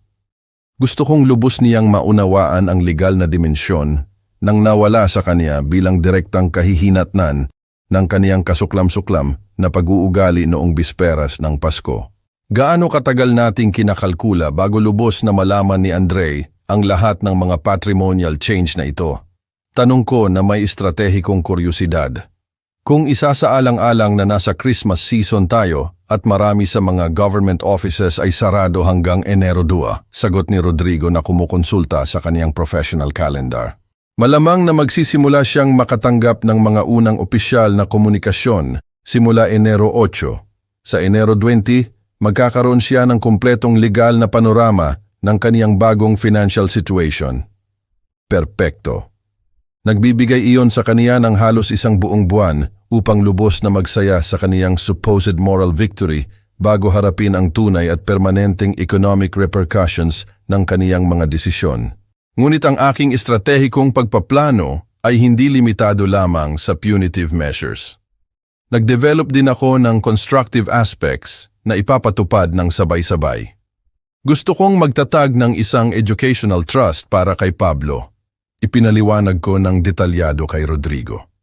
Gusto kong lubos niyang maunawaan ang legal na dimensyon nang nawala sa kanya bilang direktang kahihinatnan ng kaniyang kasuklam-suklam na pag-uugali noong bisperas ng Pasko. Gaano katagal nating kinakalkula bago lubos na malaman ni Andre ang lahat ng mga patrimonial change na ito? Tanong ko na may estratehikong kuryosidad. Kung isasaalang-alang na nasa Christmas season tayo at marami sa mga government offices ay sarado hanggang Enero 2, sagot ni Rodrigo na kumukonsulta sa kaniyang professional calendar. Malamang na magsisimula siyang makatanggap ng mga unang opisyal na komunikasyon simula Enero 8. Sa Enero 20, magkakaroon siya ng kumpletong legal na panorama ng kaniyang bagong financial situation. Perpekto. Nagbibigay iyon sa kaniya ng halos isang buong buwan upang lubos na magsaya sa kaniyang supposed moral victory bago harapin ang tunay at permanenteng economic repercussions ng kaniyang mga desisyon. Ngunit ang aking estratehikong pagpaplano ay hindi limitado lamang sa punitive measures. Nag-develop din ako ng constructive aspects na ipapatupad ng sabay-sabay. Gusto kong magtatag ng isang educational trust para kay Pablo. Ipinaliwanag ko ng detalyado kay Rodrigo.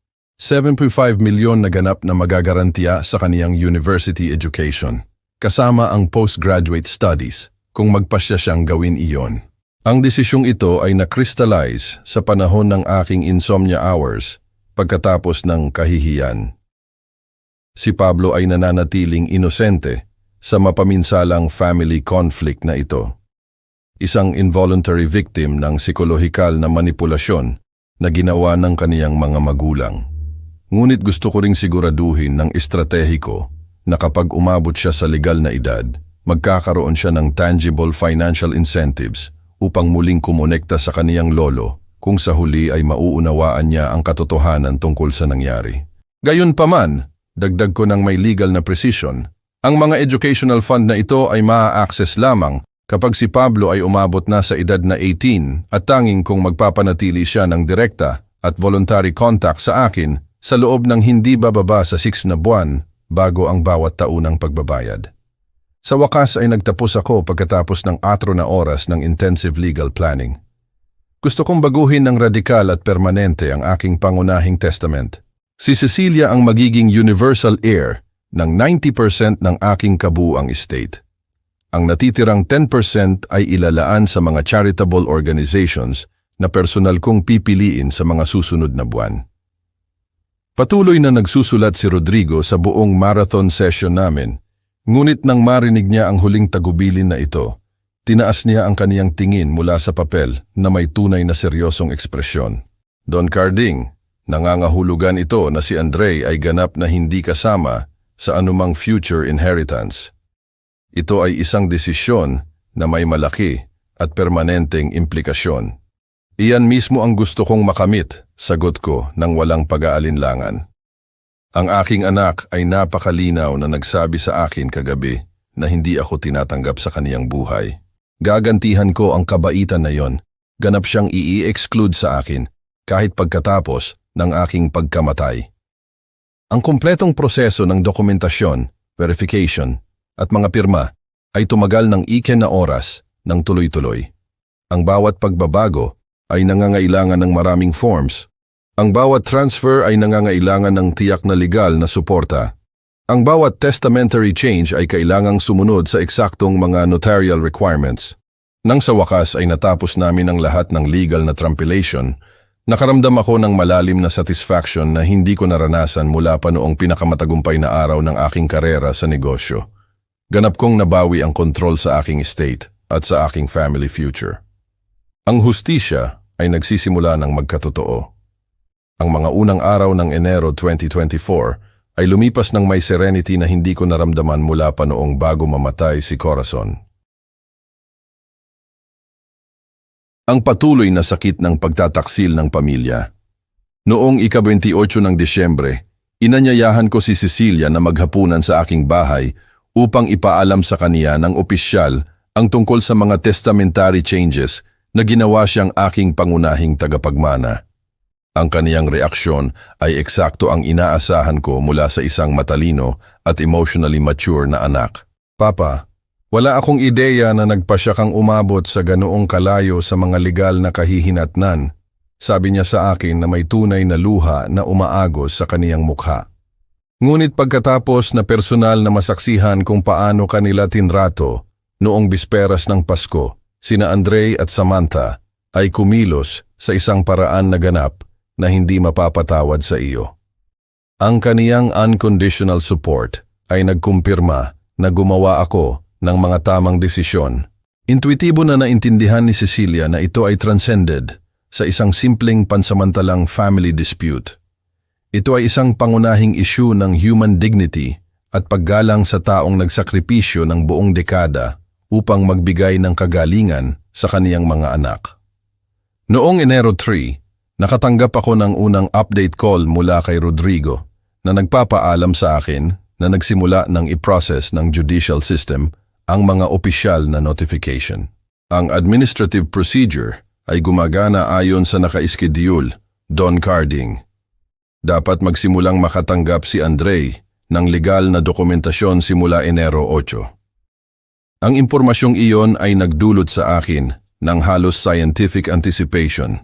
7.5 milyon na ganap na magagarantiya sa kaniyang university education, kasama ang postgraduate studies kung magpasya siyang gawin iyon. Ang desisyong ito ay na-crystallize sa panahon ng aking insomnia hours pagkatapos ng kahihiyan. Si Pablo ay nananatiling inosente sa mapaminsalang family conflict na ito. Isang involuntary victim ng psikolohikal na manipulasyon na ginawa ng kaniyang mga magulang. Ngunit gusto ko ring siguraduhin ng estratehiko na kapag umabot siya sa legal na edad, magkakaroon siya ng tangible financial incentives upang muling kumonekta sa kaniyang lolo kung sa huli ay mauunawaan niya ang katotohanan tungkol sa nangyari. Gayunpaman, dagdag ko ng may legal na precision, ang mga educational fund na ito ay maa-access lamang kapag si Pablo ay umabot na sa edad na 18 at tanging kung magpapanatili siya ng direkta at voluntary contact sa akin sa loob ng hindi bababa sa 6 na buwan bago ang bawat taunang pagbabayad. Sa wakas ay nagtapos ako pagkatapos ng 4 na oras ng intensive legal planning. Gusto kong baguhin ng radikal at permanente ang aking pangunahing testament. Si Cecilia ang magiging universal heir ng 90% ng aking kabuuang estate. Ang natitirang 10% ay ilalaan sa mga charitable organizations na personal kong pipiliin sa mga susunod na buwan. Patuloy na nagsusulat si Rodrigo sa buong marathon session namin, ngunit nang marinig niya ang huling tagubilin na ito, tinaas niya ang kaniyang tingin mula sa papel na may tunay na seryosong ekspresyon. Don Carding, nangangahulugan ito na si Andre ay ganap na hindi kasama sa anumang future inheritance. Ito ay isang desisyon na may malaki at permanenteng implikasyon. Iyan mismo ang gusto kong makamit, sagot ko nang walang pag-aalinlangan. Ang aking anak ay napakalinaw na nagsabi sa akin kagabi na hindi ako tinatanggap sa kaniyang buhay. Gagantihan ko ang kabaitan na yon. Ganap siyang i-exclude sa akin kahit pagkatapos ng aking pagkamatay. Ang kumpletong proseso ng dokumentasyon, verification, at mga pirma ay tumagal ng iken na oras ng tuloy-tuloy. Ang bawat pagbabago ay nangangailangan ng maraming forms. Ang bawat transfer ay nangangailangan ng tiyak na legal na suporta. Ang bawat testamentary change ay kailangang sumunod sa eksaktong mga notarial requirements. Nang sa wakas ay natapos namin ang lahat ng legal na trampilation, nakaramdam ako ng malalim na satisfaction na hindi ko naranasan mula pa noong pinakamatagumpay na araw ng aking karera sa negosyo. Ganap kong nabawi ang kontrol sa aking estate at sa aking family future. Ang hustisya ay nagsisimula ng magkatotoo. Ang mga unang araw ng Enero 2024 ay lumipas ng may serenity na hindi ko naramdaman mula pa noong bago mamatay si Corazon. Ang patuloy na sakit ng pagtataksil ng pamilya. Noong ika-28 ng Disyembre, inanyayahan ko si Cecilia na maghapunan sa aking bahay upang ipaalam sa kaniya ng opisyal ang tungkol sa mga testamentary changes na ginawa siyang aking pangunahing tagapagmana. Ang kaniyang reaksyon ay eksakto ang inaasahan ko mula sa isang matalino at emotionally mature na anak. Papa, wala akong ideya na nagpasya kang umabot sa ganoong kalayo sa mga legal na kahihinatnan. Sabi niya sa akin na may tunay na luha na umaagos sa kaniyang mukha. Ngunit pagkatapos na personal na masaksihan kung paano kanila tinrato noong bisperas ng Pasko, sina Andre at Samantha ay kumilos sa isang paraan na ganap na hindi mapapatawad sa iyo. Ang kaniyang unconditional support ay nagkumpirma na gumawa ako ng mga tamang desisyon. Intuitibo na naintindihan ni Cecilia na ito ay transcended sa isang simpleng pansamantalang family dispute. Ito ay isang pangunahing issue ng human dignity at paggalang sa taong nagsakripisyo ng buong dekada upang magbigay ng kagalingan sa kaniyang mga anak. Noong Enero 3, nakatanggap ako ng unang update call mula kay Rodrigo na nagpapaalam sa akin na nagsimula ng i-process ng judicial system ang mga opisyal na notification. Ang administrative procedure ay gumagana ayon sa naka-schedule, Don Carding. Dapat magsimulang makatanggap si Andre ng legal na dokumentasyon simula Enero 8. Ang impormasyong iyon ay nagdulot sa akin ng halos scientific anticipation.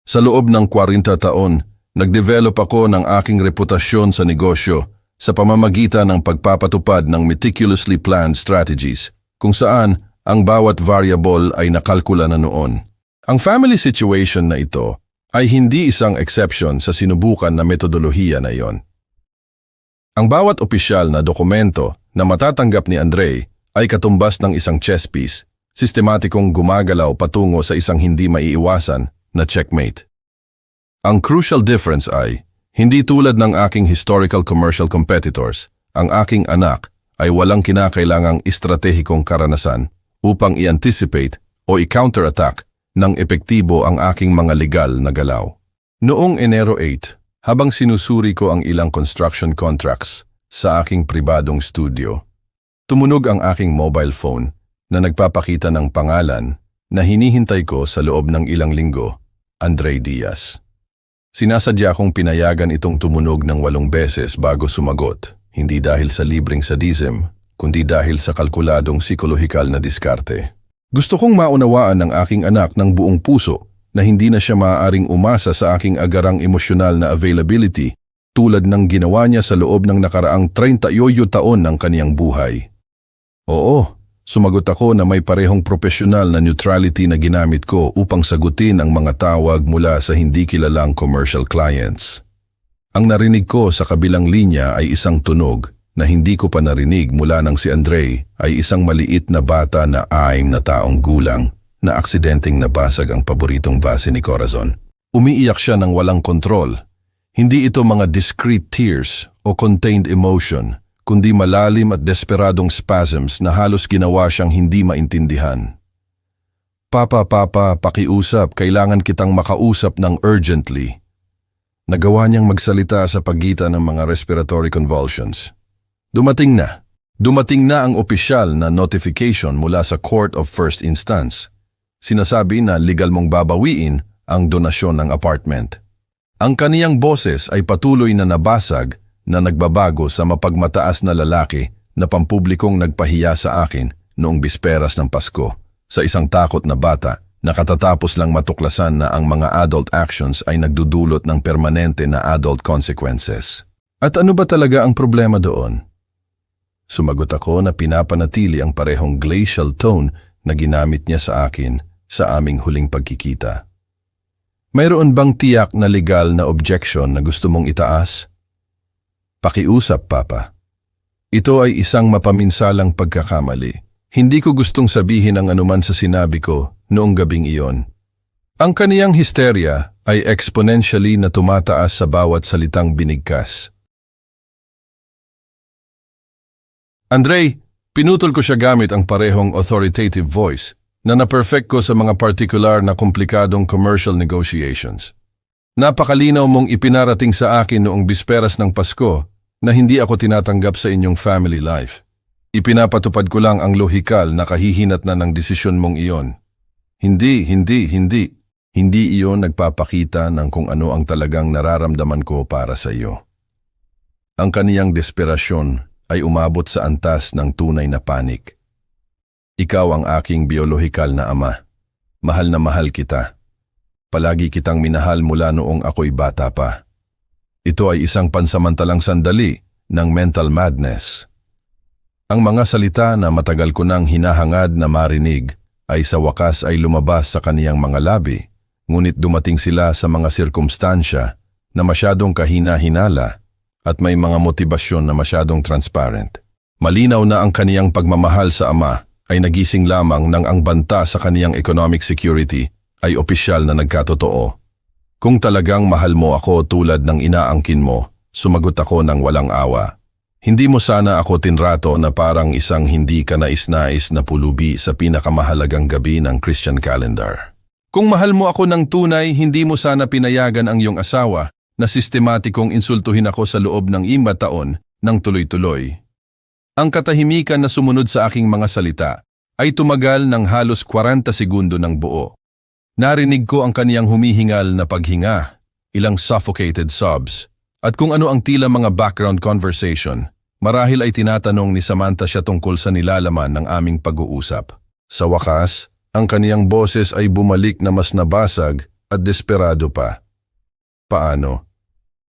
Sa loob ng 40 taon, nagdevelop ako ng aking reputasyon sa negosyo sa pamamagitan ng pagpapatupad ng meticulously planned strategies kung saan ang bawat variable ay nakalkula na noon. Ang family situation na ito ay hindi isang exception sa sinubukan na metodolohiya na iyon. Ang bawat opisyal na dokumento na matatanggap ni Andre ay katumbas ng isang chess piece, sistematikong gumagalaw patungo sa isang hindi maiiwasan na checkmate. Ang crucial difference ay, hindi tulad ng aking historical commercial competitors, ang aking anak ay walang kinakailangang estratehikong karanasan upang i-anticipate o i-counterattack ng epektibo ang aking mga legal na galaw. Noong Enero 8, habang sinusuri ko ang ilang construction contracts sa aking pribadong studio, tumunog ang aking mobile phone na nagpapakita ng pangalan na hinihintay ko sa loob ng ilang linggo, Andre Diaz. Sinasadya kong pinayagan itong tumunog ng 8 beses bago sumagot, hindi dahil sa libreng sadism, kundi dahil sa kalkuladong psikolohikal na diskarte. Gusto kong maunawaan ng aking anak ng buong puso na hindi na siya maaaring umasa sa aking agarang emosyonal na availability tulad ng ginawa niya sa loob ng nakaraang 38 taon ng kaniyang buhay. Oo, sumagot ako na may parehong profesional na neutrality na ginamit ko upang sagutin ang mga tawag mula sa hindi kilalang commercial clients. Ang narinig ko sa kabilang linya ay isang tunog na hindi ko pa narinig mula nang si Andre ay isang maliit na bata na 6 na taong gulang na aksidenteng nabasag ang paboritong vase ni Corazon. Umiiyak siya ng walang kontrol. Hindi ito mga discrete tears o contained emotion, kundi malalim at desperadong spasms na halos ginawa siyang hindi maintindihan. Papa, pakiusap, kailangan kitang makausap ng urgently. Nagawa niyang magsalita sa pagitan ng mga respiratory convulsions. Dumating na ang opisyal na notification mula sa Court of First Instance. Sinasabi na legal mong babawiin ang donasyon ng apartment. Ang kaniyang boses ay patuloy na nabasag na nagbabago sa mapagmataas na lalaki na pampublikong nagpahiya sa akin noong bisperas ng Pasko sa isang takot na bata na katatapos lang matuklasan na ang mga adult actions ay nagdudulot ng permanente na adult consequences. At ano ba talaga ang problema doon? Sumagot ako na pinapanatili ang parehong glacial tone na ginamit niya sa akin sa aming huling pagkikita. Mayroon bang tiyak na legal na objection na gusto mong itaas? Pakiusap, Papa. Ito ay isang mapaminsalang pagkakamali. Hindi ko gustong sabihin ang anuman sa sinabi ko noong gabing iyon. Ang kaniyang hysteria ay exponentially na tumataas sa bawat salitang binigkas. Andre, pinutol ko siya gamit ang parehong authoritative voice na na-perfect ko sa mga partikular na komplikadong commercial negotiations. Napakalinaw mong ipinarating sa akin noong bisperas ng Pasko na hindi ako tinatanggap sa inyong family life. Ipinapatupad ko lang ang lohikal na kahihinat na ng desisyon mong iyon. Hindi. Hindi iyon nagpapakita ng kung ano ang talagang nararamdaman ko para sa iyo. Ang kaniyang desperasyon ay umabot sa antas ng tunay na panik. Ikaw ang aking biolohikal na ama. Mahal na mahal kita. Palagi kitang minahal mula noong ako'y bata pa. Ito ay isang pansamantalang sandali ng mental madness. Ang mga salita na matagal ko nang hinahangad na marinig ay sa wakas ay lumabas sa kaniyang mga labi, ngunit dumating sila sa mga sirkumstansya na masyadong kahina-hinala at may mga motibasyon na masyadong transparent. Malinaw na ang kaniyang pagmamahal sa ama ay nagising lamang nang ang banta sa kaniyang economic security ay opisyal na nagkatotoo. Kung talagang mahal mo ako tulad ng inaangkin mo, sumagot ako ng walang awa. Hindi mo sana ako tinrato na parang isang hindi ka nais-nais na pulubi sa pinakamahalagang gabi ng Christian calendar. Kung mahal mo ako ng tunay, hindi mo sana pinayagan ang iyong asawa na sistematikong insultuhin ako sa loob ng 5 taon ng tuloy-tuloy. Ang katahimikan na sumunod sa aking mga salita ay tumagal ng halos 40 segundo ng buo. Narinig ko ang kaniyang humihingal na paghinga, ilang suffocated sobs, at kung ano ang tila mga background conversation. Marahil ay tinatanong ni Samantha siya tungkol sa nilalaman ng aming pag-uusap. Sa wakas, ang kaniyang boses ay bumalik na mas nabasag at desperado pa. Paano?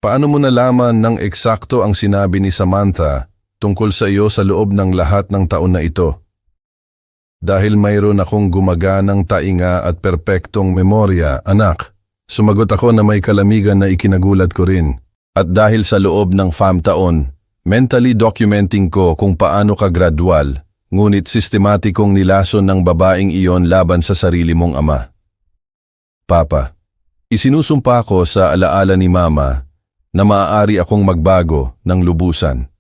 Paano mo nalaman ng eksakto ang sinabi ni Samantha tungkol sa iyo sa loob ng lahat ng taon na ito? Dahil mayroon akong gumaganang tainga at perpektong memorya, anak. Sumagot ako na may kalamigan na ikinagulat ko rin. At dahil sa loob ng 5 taon, mentally documenting ko kung paano ka gradual, ngunit sistematikong nilason ng babaeng iyon laban sa sarili mong ama. Papa, isinusumpa ko sa alaala ni Mama na maaari akong magbago ng lubusan.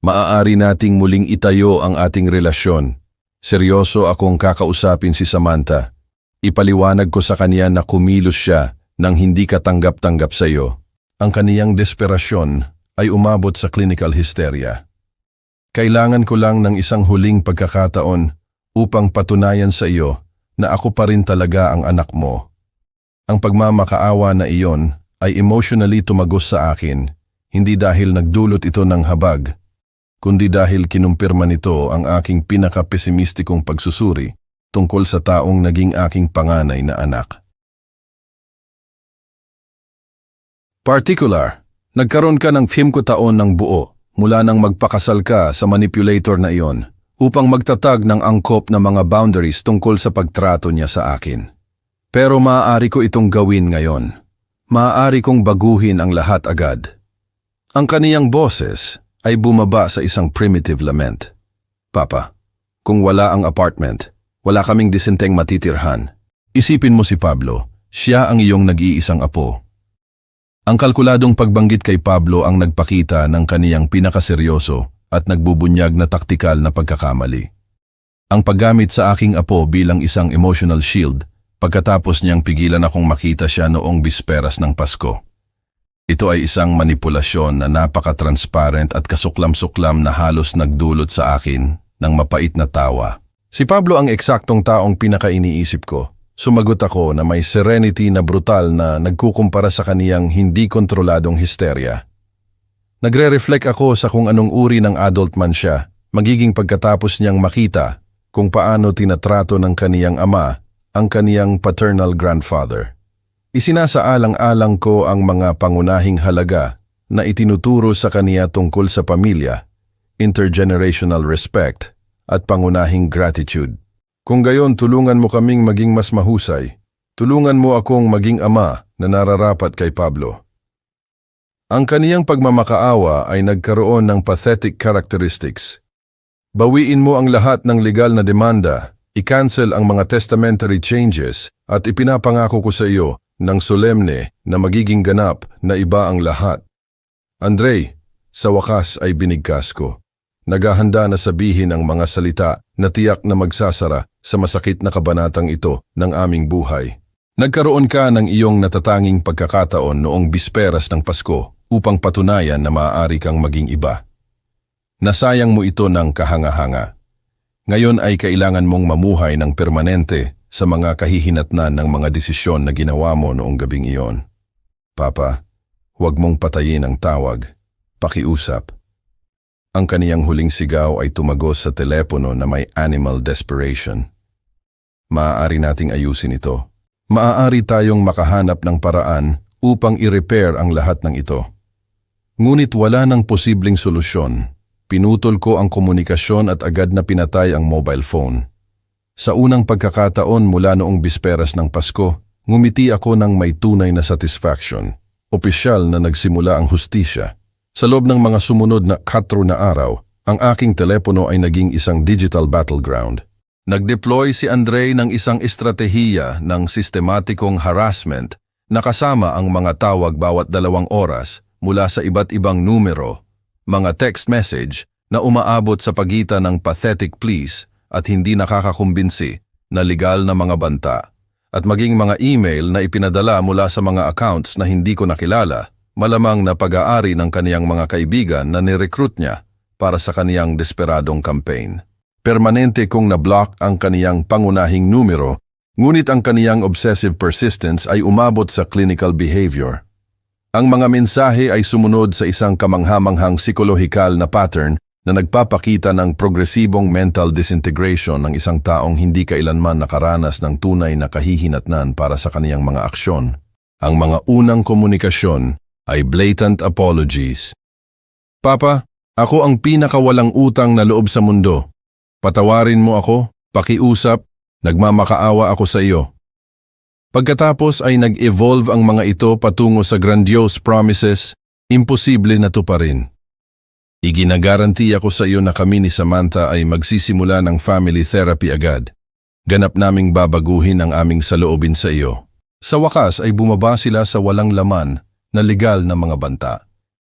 Maaari nating muling itayo ang ating relasyon. Seryoso akong kakausapin si Samantha. Ipaliwanag ko sa kanya na kumilos siya nang hindi katanggap-tanggap sa iyo. Ang kaniyang desperasyon ay umabot sa clinical hysteria. Kailangan ko lang ng isang huling pagkakataon upang patunayan sa iyo na ako pa rin talaga ang anak mo. Ang pagmamakaawa na iyon ay emotionally tumagos sa akin, hindi dahil nagdulot ito ng habag, kundi dahil kinumpirma nito ang aking pinaka-pesimistikong pagsusuri tungkol sa taong naging aking panganay na anak. Particular, nagkaroon ka ng 5 taon ng buo mula nang magpakasal ka sa manipulator na iyon upang magtatag ng angkop na mga boundaries tungkol sa pagtrato niya sa akin. Pero maaari ko itong gawin ngayon. Maaari kong baguhin ang lahat agad. Ang kaniyang boses ay bumaba sa isang primitive lament. Papa, kung wala ang apartment, wala kaming disenteng matitirhan. Isipin mo si Pablo, siya ang iyong nag-iisang apo. Ang kalkuladong pagbanggit kay Pablo ang nagpakita ng kaniyang pinakaseryoso at nagbubunyag na taktikal na pagkakamali. Ang paggamit sa aking apo bilang isang emotional shield pagkatapos niyang pigilan akong makita siya noong bisperas ng Pasko. Ito ay isang manipulasyon na napaka-transparent at kasuklam-suklam na halos nagdulot sa akin ng mapait na tawa. Si Pablo ang eksaktong taong pinaka-iniisip ko. Sumagot ako na may serenity na brutal na nagkukumpara sa kaniyang hindi kontroladong hysteria. Nagre-reflect ako sa kung anong uri ng adult man siya, magiging pagkatapos niyang makita kung paano tinatrato ng kaniyang ama ang kaniyang paternal grandfather. Isinasaalang-alang ko ang mga pangunahing halaga na itinuturo sa kaniya tungkol sa pamilya, intergenerational respect, at pangunahing gratitude. Kung gayon tulungan mo kaming maging mas mahusay, tulungan mo akong maging ama na nararapat kay Pablo. Ang kaniyang pagmamakaawa ay nagkaroon ng pathetic characteristics. Bawiin mo ang lahat ng legal na demanda, i-cancel ang mga testamentary changes at ipinapangako ko sa iyo ng solemne na magiging ganap na iba ang lahat. Andre, sa wakas ay binigkas ko. Naghahanda na sabihin ang mga salita na tiyak na magsasara sa masakit na kabanatang ito ng aming buhay. Nagkaroon ka ng iyong natatanging pagkakataon noong bisperas ng Pasko upang patunayan na maaari kang maging iba. Nasayang mo ito ng kahanga-hanga. Ngayon ay kailangan mong mamuhay ng permanente sa mga kahihinatnan ng mga desisyon na ginawa mo noong gabing iyon. Papa, huwag mong patayin ang tawag. Pakiusap. Ang kaniyang huling sigaw ay tumagos sa telepono na may animal desperation. Maaari nating ayusin ito. Maaari tayong makahanap ng paraan upang i-repair ang lahat ng ito. Ngunit wala ng posibleng solusyon. Pinutol ko ang komunikasyon at agad na pinatay ang mobile phone. Sa unang pagkakataon mula noong bisperas ng Pasko, ngumiti ako ng may tunay na satisfaction. Opisyal na nagsimula ang hustisya. Sa loob ng mga sumunod na 4 na araw, ang aking telepono ay naging isang digital battleground. Nag-deploy si Andre ng isang estratehiya ng sistematikong harassment na kasama ang mga tawag bawat 2 oras mula sa iba't ibang numero, mga text message na umaabot sa pagitan ng pathetic pleas at hindi nakakakumbinsi na legal na mga banta, at maging mga email na ipinadala mula sa mga accounts na hindi ko nakilala, malamang na pag-aari ng kaniyang mga kaibigan na nirecruit niya para sa kaniyang desperadong campaign. Permanente kong na-block ang kaniyang pangunahing numero, ngunit ang kaniyang obsessive persistence ay umabot sa clinical behavior. Ang mga mensahe ay sumunod sa isang kamanghamanghang psikolohikal na pattern na nagpapakita ng progresibong mental disintegration ng isang taong hindi kailanman nakaranas ng tunay na kahihinatnan para sa kaniyang mga aksyon. Ang mga unang komunikasyon ay blatant apologies. Papa, ako ang pinakawalang utang na loob sa mundo. Patawarin mo ako, pakiusap, nagmamakaawa ako sa iyo. Pagkatapos ay nag-evolve ang mga ito patungo sa grandiose promises, imposible na tuparin. Iginagarantiya ko sa iyo na kami ni Samantha ay magsisimula ng family therapy agad. Ganap naming babaguhin ang aming saloobin sa iyo. Sa wakas ay bumaba sila sa walang laman na legal na mga banta.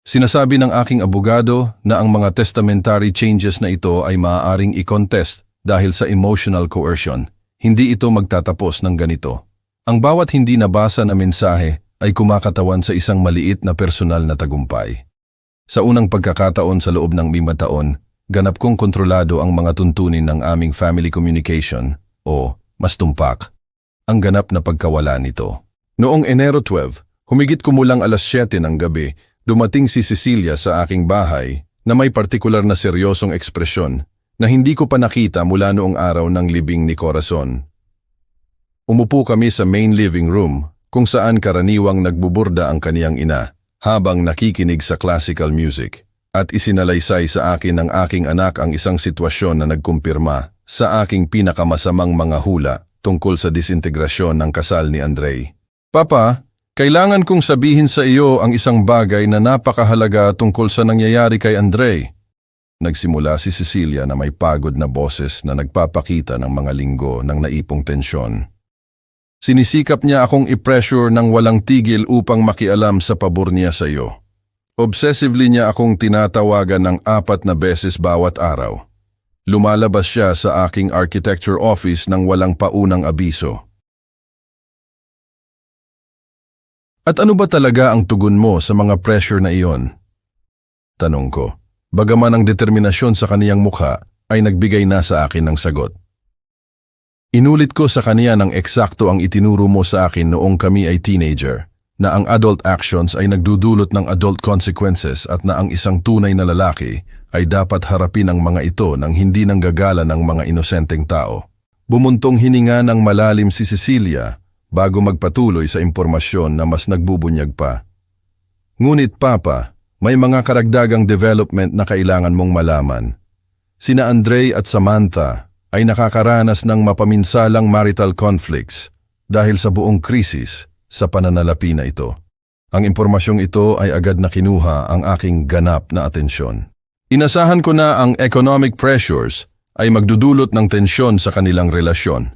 Sinasabi ng aking abogado na ang mga testamentary changes na ito ay maaaring i-contest dahil sa emotional coercion. Hindi ito magtatapos ng ganito. Ang bawat hindi nabasa na mensahe ay kumakatawan sa isang maliit na personal na tagumpay. Sa unang pagkakataon sa loob ng 5 taon, ganap kong kontrolado ang mga tuntunin ng aming family communication o, mas tumpak, ang ganap na pagkawala nito. Noong Enero 12, humigit kumulang alas 7 ng gabi, dumating si Cecilia sa aking bahay na may partikular na seryosong ekspresyon na hindi ko pa nakita mula noong araw ng libing ni Corazon. Umupo kami sa main living room kung saan karaniwang nagbuburda ang kaniyang ina habang nakikinig sa classical music, at isinalaysay sa akin ng aking anak ang isang sitwasyon na nagkumpirma sa aking pinakamasamang mga hula tungkol sa disintegrasyon ng kasal ni Andre. Papa, kailangan kong sabihin sa iyo ang isang bagay na napakahalaga tungkol sa nangyayari kay Andre. Nagsimula si Cecilia na may pagod na boses na nagpapakita ng mga linggo ng naipong tensyon. Sinisikap niya akong i-pressure ng walang tigil upang makialam sa pabor niya sa iyo. Obsessively niya akong tinatawagan ng 4 na beses bawat araw. Lumalabas siya sa aking architecture office ng walang paunang abiso. At ano ba talaga ang tugon mo sa mga pressure na iyon? Tanong ko, bagaman ang determinasyon sa kaniyang mukha ay nagbigay na sa akin ng sagot. Inulit ko sa kaniya ng eksakto ang itinuro mo sa akin noong kami ay teenager, na ang adult actions ay nagdudulot ng adult consequences at na ang isang tunay na lalaki ay dapat harapin ang mga ito nang hindi nanggagala ng mga inosenteng tao. Bumuntong hininga ng malalim si Cecilia bago magpatuloy sa impormasyon na mas nagbubunyag pa. Ngunit Papa, may mga karagdagang development na kailangan mong malaman. Sina Andre at Samantha ay nakakaranas ng mapaminsalang marital conflicts dahil sa buong krisis sa pananalapi na ito. Ang impormasyong ito ay agad na kinuha ang aking ganap na atensyon. Inasahan ko na ang economic pressures ay magdudulot ng tensyon sa kanilang relasyon.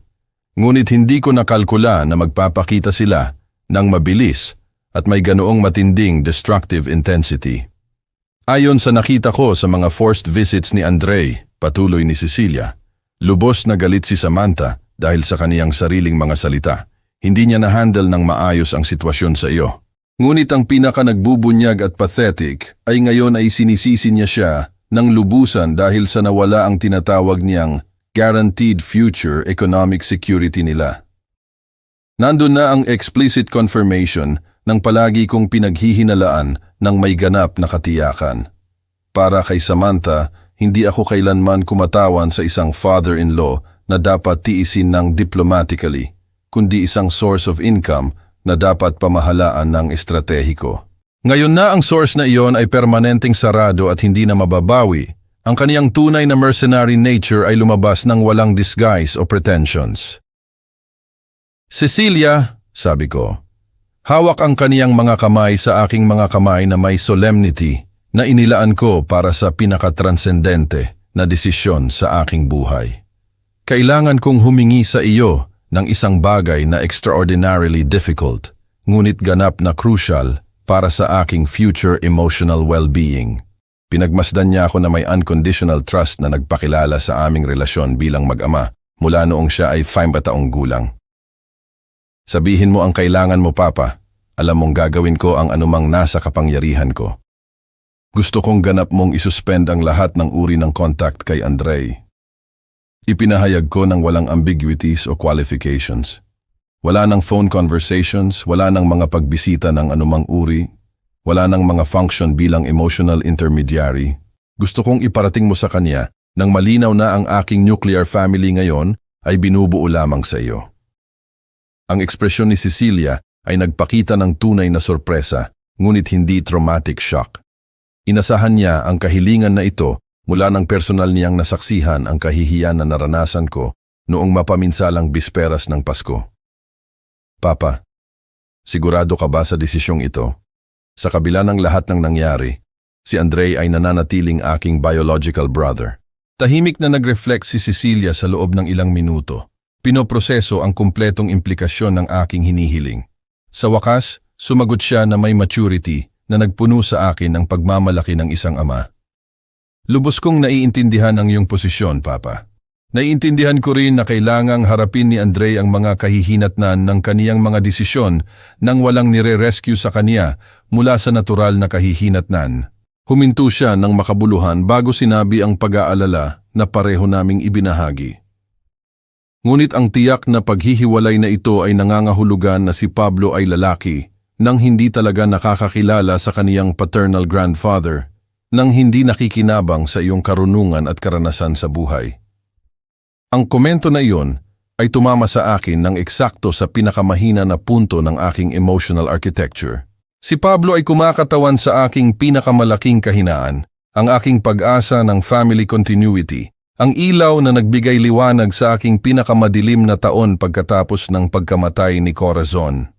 Ngunit hindi ko nakalkula na magpapakita sila ng mabilis at may ganoong matinding destructive intensity. Ayon sa nakita ko sa mga forced visits ni Andre, patuloy ni Cecilia, lubos na galit si Samantha dahil sa kaniyang sariling mga salita. Hindi niya na-handle ng maayos ang sitwasyon sa iyo. Ngunit ang pinaka nagbubunyag at pathetic ay ngayon ay sinisisi niya siya ng lubusan dahil sa nawala ang tinatawag niyang guaranteed future economic security nila. Nandun na ang explicit confirmation ng palagi kong pinaghihinalaan ng may ganap na katiyakan. Para kay Samantha, hindi ako kailanman kumatawan sa isang father-in-law na dapat tiisin ng diplomatically, kundi isang source of income na dapat pamahalaan ng estratehiko. Ngayon na ang source na iyon ay permanenteng sarado at hindi na mababawi, ang kaniyang tunay na mercenary nature ay lumabas ng walang disguise o pretensions. Cecilia, sabi ko, hawak ang kaniyang mga kamay sa aking mga kamay na may solemnity na inilaan ko para sa pinakatranscendente na desisyon sa aking buhay. Kailangan kong humingi sa iyo ng isang bagay na extraordinarily difficult, ngunit ganap na crucial para sa aking future emotional well-being. Pinagmasdan niya ako na may unconditional trust na nagpakilala sa aming relasyon bilang mag-ama mula noong siya ay 5 taong gulang. Sabihin mo ang kailangan mo, Papa. Alam mong gagawin ko ang anumang nasa kapangyarihan ko. Gusto kong ganap mong isuspend ang lahat ng uri ng contact kay Andre. Ipinahayag ko ng walang ambiguities o qualifications. Wala ng phone conversations, wala ng mga pagbisita ng anumang uri, wala ng mga function bilang emotional intermediary. Gusto kong iparating mo sa kanya nang malinaw na ang aking nuclear family ngayon ay binubuo lamang sa iyo. Ang ekspresyon ni Cecilia ay nagpakita ng tunay na sorpresa, ngunit hindi traumatic shock. Inasahan niya ang kahilingan na ito mula ng personal niyang nasaksihan ang kahihiyan na naranasan ko noong mapaminsalang bisperas ng Pasko. Papa, sigurado ka ba sa desisyong ito? Sa kabila ng lahat ng nangyari, si Andre ay nananatiling aking biological brother. Tahimik na nag-reflect si Cecilia sa loob ng ilang minuto. Pinoproseso ang kumpletong implikasyon ng aking hinihiling. Sa wakas, sumagot siya na may maturity na nagpuno sa akin ng pagmamalaki ng isang ama. Lubos kong naiintindihan ang iyong posisyon, Papa. Naiintindihan ko rin na kailangang harapin ni Andre ang mga kahihinatnan ng kaniyang mga desisyon nang walang nire-rescue sa kaniya mula sa natural na kahihinatnan. Huminto siya ng makabuluhan bago sinabi ang pag-aalala na pareho naming ibinahagi. Ngunit ang tiyak na paghihiwalay na ito ay nangangahulugan na si Pablo ay lalaki nang hindi talaga nakakakilala sa kaniyang paternal grandfather, nang hindi nakikinabang sa iyong karunungan at karanasan sa buhay. Ang komento na iyon ay tumama sa akin ng eksakto sa pinakamahina na punto ng aking emotional architecture. Si Pablo ay kumakatawan sa aking pinakamalaking kahinaan, ang aking pag-asa ng family continuity, ang ilaw na nagbigay liwanag sa aking pinakamadilim na taon pagkatapos ng pagkamatay ni Corazon.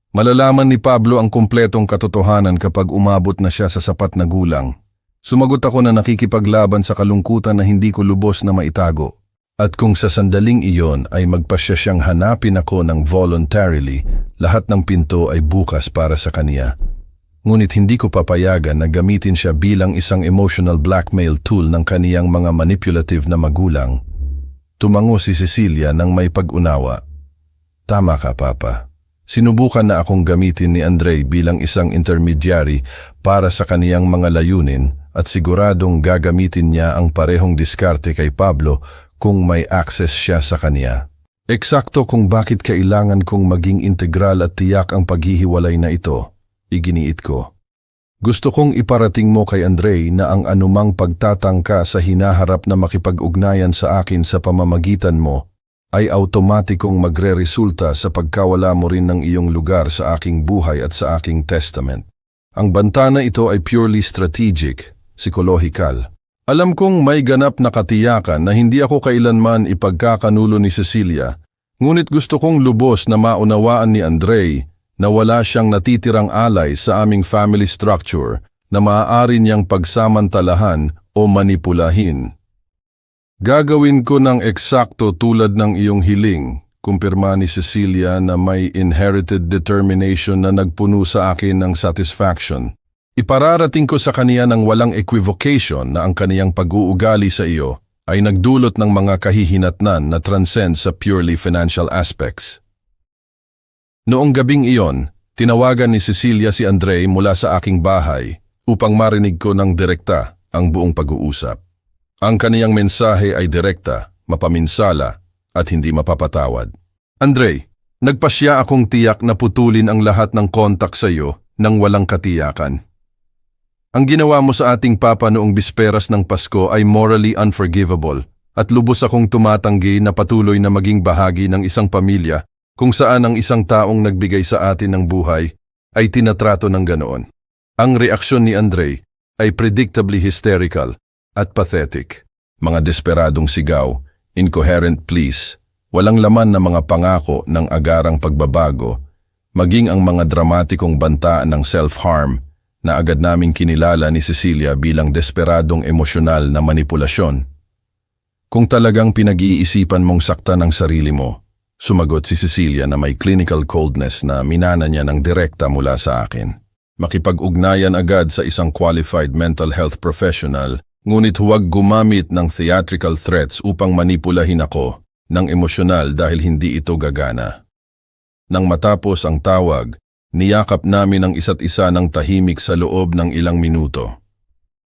Malalaman ni Pablo ang kumpletong katotohanan kapag umabot na siya sa sapat na gulang. Sumagot ako na nakikipaglaban sa kalungkutan na hindi ko lubos na maitago. At kung sa sandaling iyon ay magpasya siyang hanapin ako ng voluntarily, lahat ng pinto ay bukas para sa kaniya. Ngunit hindi ko papayagan na gamitin siya bilang isang emotional blackmail tool ng kaniyang mga manipulative na magulang. Tumango si Cecilia nang may pag-unawa. Tama ka, Papa. Sinubukan na akong gamitin ni Andre bilang isang intermediary para sa kaniyang mga layunin at siguradong gagamitin niya ang parehong diskarte kay Pablo kung may access siya sa kaniya. Eksakto kung bakit kailangan kong maging integral at tiyak ang paghihiwalay na ito. Iginiit ko. Gusto kong iparating mo kay Andre na ang anumang pagtatangka sa hinaharap na makipag-ugnayan sa akin sa pamamagitan mo ay automatikong magre-resulta sa pagkawala mo rin ng iyong lugar sa aking buhay at sa aking testament. Ang banta na ito ay purely strategic, psikolohikal. Alam kong may ganap na katiyakan na hindi ako kailanman ipagkakanulo ni Cecilia, ngunit gusto kong lubos na maunawaan ni Andre na wala siyang natitirang alay sa aming family structure na maaari niyang pagsamantalahan o manipulahin. Gagawin ko ng eksakto tulad ng iyong hiling, kumpirma ni Cecilia na may inherited determination na nagpuno sa akin ng satisfaction. Ipararating ko sa kaniya ng walang equivocation na ang kaniyang pag-uugali sa iyo ay nagdulot ng mga kahihinatnan na transcend sa purely financial aspects. Noong gabing iyon, tinawagan ni Cecilia si Andre mula sa aking bahay upang marinig ko ng direkta ang buong pag-uusap. Ang kaniyang mensahe ay direkta, mapaminsala at hindi mapapatawad. Andre, nagpasya akong tiyak na putulin ang lahat ng kontak sa iyo nang walang katiyakan. Ang ginawa mo sa ating papa noong bisperas ng Pasko ay morally unforgivable at lubos akong tumatanggi na patuloy na maging bahagi ng isang pamilya kung saan ang isang taong nagbigay sa atin ng buhay ay tinatrato ng ganoon. Ang reaksyon ni Andre ay predictably hysterical at pathetic. Mga desperadong sigaw, incoherent pleas, walang laman na mga pangako ng agarang pagbabago, maging ang mga dramatikong banta ng self-harm na agad naming kinilala ni Cecilia bilang desperadong emosyonal na manipulasyon. Kung talagang pinag-iisipan mong saktan ang sarili mo, sumagot si Cecilia na may clinical coldness na minana niya ng direkta mula sa akin. Makipag-ugnayan agad sa isang qualified mental health professional, ngunit huwag gumamit ng theatrical threats upang manipulahin ako ng emosyonal dahil hindi ito gagana. Nang matapos ang tawag, niyakap namin ang isa't isa ng tahimik sa loob ng ilang minuto.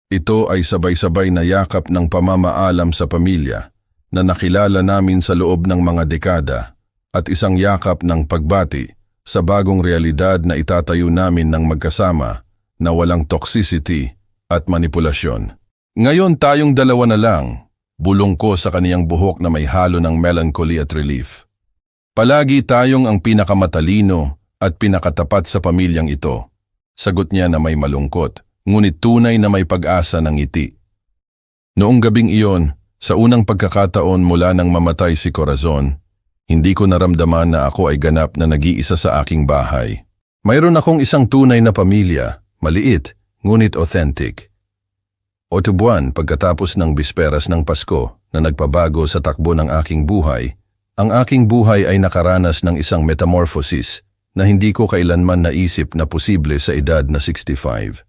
Ito ay sabay-sabay na yakap ng pamamaalam sa pamilya na nakilala namin sa loob ng mga dekada at isang yakap ng pagbati sa bagong realidad na itatayo namin ng magkasama na walang toxicity at manipulasyon. Ngayon tayong dalawa na lang, bulong ko sa kaniyang buhok na may halo ng melancholy at relief. Palagi tayong ang pinakamatalino at pinakatapat sa pamilyang ito. Sagot niya na may malungkot, ngunit tunay na may pag-asa ng ngiti. Noong gabing iyon, sa unang pagkakataon mula nang mamatay si Corazon, hindi ko naramdaman na ako ay ganap na nag-iisa sa aking bahay. Mayroon akong isang tunay na pamilya, maliit, ngunit authentic. 8 buwan pagkatapos ng bisperas ng Pasko na nagpabago sa takbo ng aking buhay, ang aking buhay ay nakaranas ng isang metamorphosis na hindi ko kailanman naisip na posible sa edad na 65.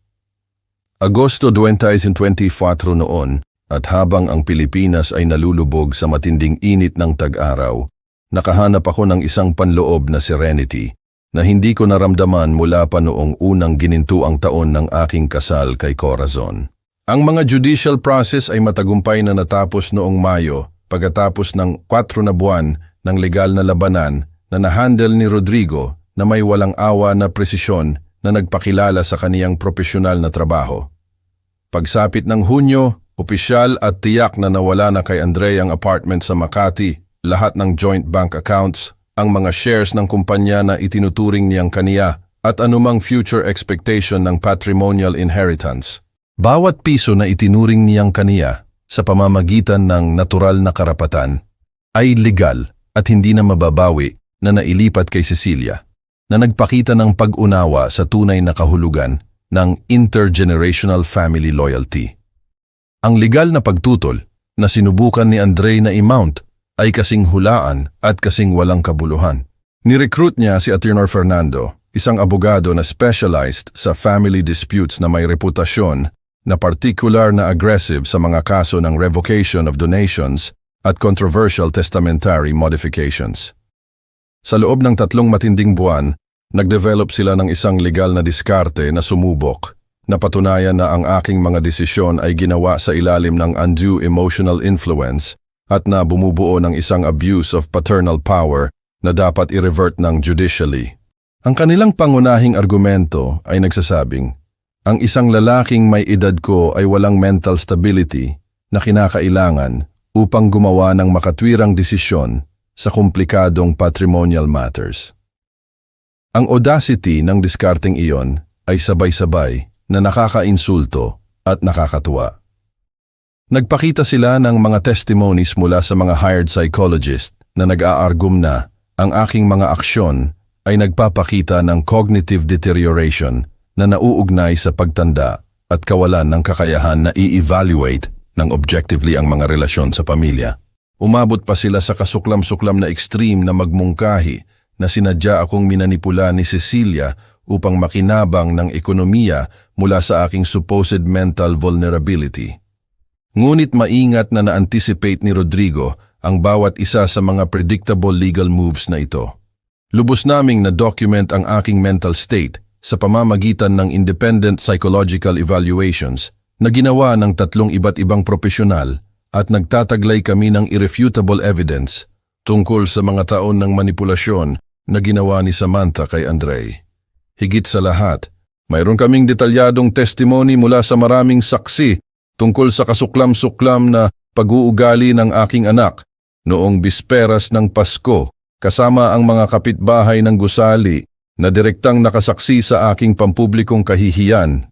Agosto 2024 noon at habang ang Pilipinas ay nalulubog sa matinding init ng tag-araw, nakahanap ako ng isang panloob na serenity na hindi ko naramdaman mula pa noong unang ginintuang taon ng aking kasal kay Corazon. Ang mga judicial process ay matagumpay na natapos noong Mayo pagkatapos ng 4 na buwan ng legal na labanan na nahandle ni Rodrigo na may walang awa na presisyon na nagpakilala sa kaniyang propesyonal na trabaho. Pagsapit ng Hunyo, opisyal at tiyak na nawala na kay Andre ang apartment sa Makati, lahat ng joint bank accounts, ang mga shares ng kumpanya na itinuturing niyang kaniya at anumang future expectation ng patrimonial inheritance. Bawat piso na itinuring niyang kaniya sa pamamagitan ng natural na karapatan ay legal at hindi na mababawi na nailipat kay Cecilia, na nagpakita ng pag-unawa sa tunay na kahulugan ng intergenerational family loyalty. Ang legal na pagtutol na sinubukan ni Andre na i-mount ay kasing hulaan at kasing walang kabuluhan. Ni-recruit niya si Attorney Fernando, isang abogado na specialized sa family disputes na may reputasyon na particular na aggressive sa mga kaso ng revocation of donations at controversial testamentary modifications. Sa loob ng 3 matinding buwan, nag-develop sila ng isang legal na diskarte na sumubok. Napatunayan na ang aking mga desisyon ay ginawa sa ilalim ng undue emotional influence at na bumubuo ng isang abuse of paternal power na dapat i-revert ng judicially. Ang kanilang pangunahing argumento ay nagsasabing, ang isang lalaking may edad ko ay walang mental stability na kinakailangan upang gumawa ng makatwirang desisyon sa komplikadong patrimonial matters. Ang audacity ng diskarteng iyon ay sabay-sabay na nakakainsulto at nakakatuwa. Nagpakita sila ng mga testimonies mula sa mga hired psychologist na nag-aargum na ang aking mga aksyon ay nagpapakita ng cognitive deterioration na nauugnay sa pagtanda at kawalan ng kakayahan na i-evaluate ng objectively ang mga relasyon sa pamilya. Umabot pa sila sa kasuklam-suklam na extreme na magmungkahi na sinadya akong minanipula ni Cecilia upang makinabang ng ekonomiya mula sa aking supposed mental vulnerability. Ngunit maingat na na-anticipate ni Rodrigo ang bawat isa sa mga predictable legal moves na ito. Lubos naming na-document ang aking mental state sa pamamagitan ng independent psychological evaluations na ginawa ng 3 iba't ibang profesional at nagtataglay kami ng irrefutable evidence tungkol sa mga taon ng manipulasyon na ginawa ni Samantha kay Andre. Higit sa lahat, mayroon kaming detalyadong testimony mula sa maraming saksi tungkol sa kasuklam-suklam na pag-uugali ng aking anak noong bisperas ng Pasko kasama ang mga kapitbahay ng gusali na direktang nakasaksi sa aking pampublikong kahihiyan.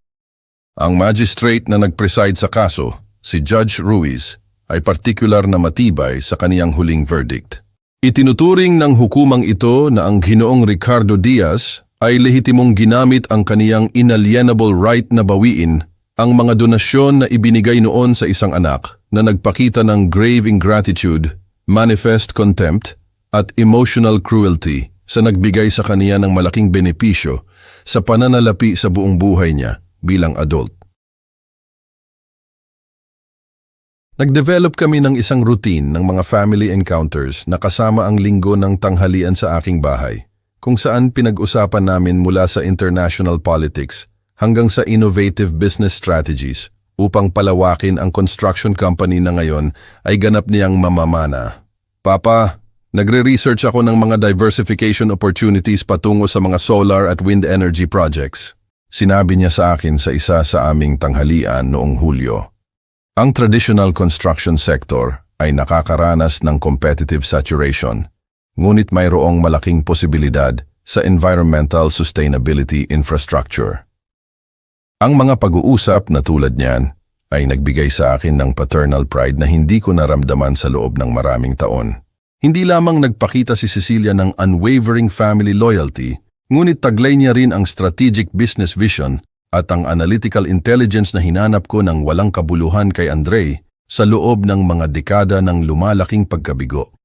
Ang magistrate na nag-preside sa kaso, si Judge Ruiz, ay partikular na matibay sa kaniyang huling verdict. Itinuturing ng hukumang ito na ang Ginoong Ricardo Diaz ay lehitimong ginamit ang kaniyang inalienable right na bawiin ang mga donasyon na ibinigay noon sa isang anak na nagpakita ng grave ingratitude, manifest contempt, at emotional cruelty sa nagbigay sa kaniya ng malaking benepisyo sa pananalapi sa buong buhay niya bilang adult. Nagdevelop kami ng isang routine ng mga family encounters na kasama ang linggo ng tanghalian sa aking bahay, kung saan pinag-usapan namin mula sa international politics hanggang sa innovative business strategies upang palawakin ang construction company na ngayon ay ganap niyang mamamana. Papa, nagre-research ako ng mga diversification opportunities patungo sa mga solar at wind energy projects. Sinabi niya sa akin sa isa sa aming tanghalian noong Hulyo. Ang traditional construction sector ay nakakaranas ng competitive saturation, ngunit mayroong malaking posibilidad sa environmental sustainability infrastructure. Ang mga pag-uusap na tulad niyan ay nagbigay sa akin ng paternal pride na hindi ko naramdaman sa loob ng maraming taon. Hindi lamang nagpakita si Cecilia ng unwavering family loyalty, ngunit taglay niya rin ang strategic business vision at ang analytical intelligence na hinanap ko ng walang kabuluhan kay Andre sa loob ng mga dekada ng lumalaking pagkabigo.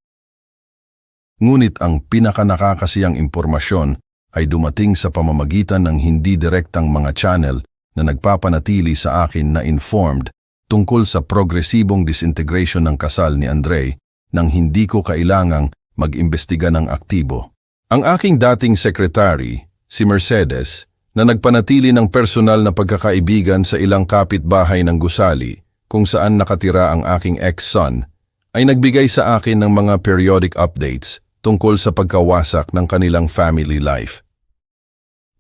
Ngunit ang pinakanakakasiyang impormasyon ay dumating sa pamamagitan ng hindi direktang mga channel na nagpapanatili sa akin na informed tungkol sa progresibong disintegration ng kasal ni Andre nang hindi ko kailangang mag-imbestiga ng aktibo. Ang aking dating secretary, si Mercedes, na nagpanatili ng personal na pagkakaibigan sa ilang kapitbahay ng gusali kung saan nakatira ang aking ex-son, ay nagbigay sa akin ng mga periodic updates tungkol sa pagkawasak ng kanilang family life.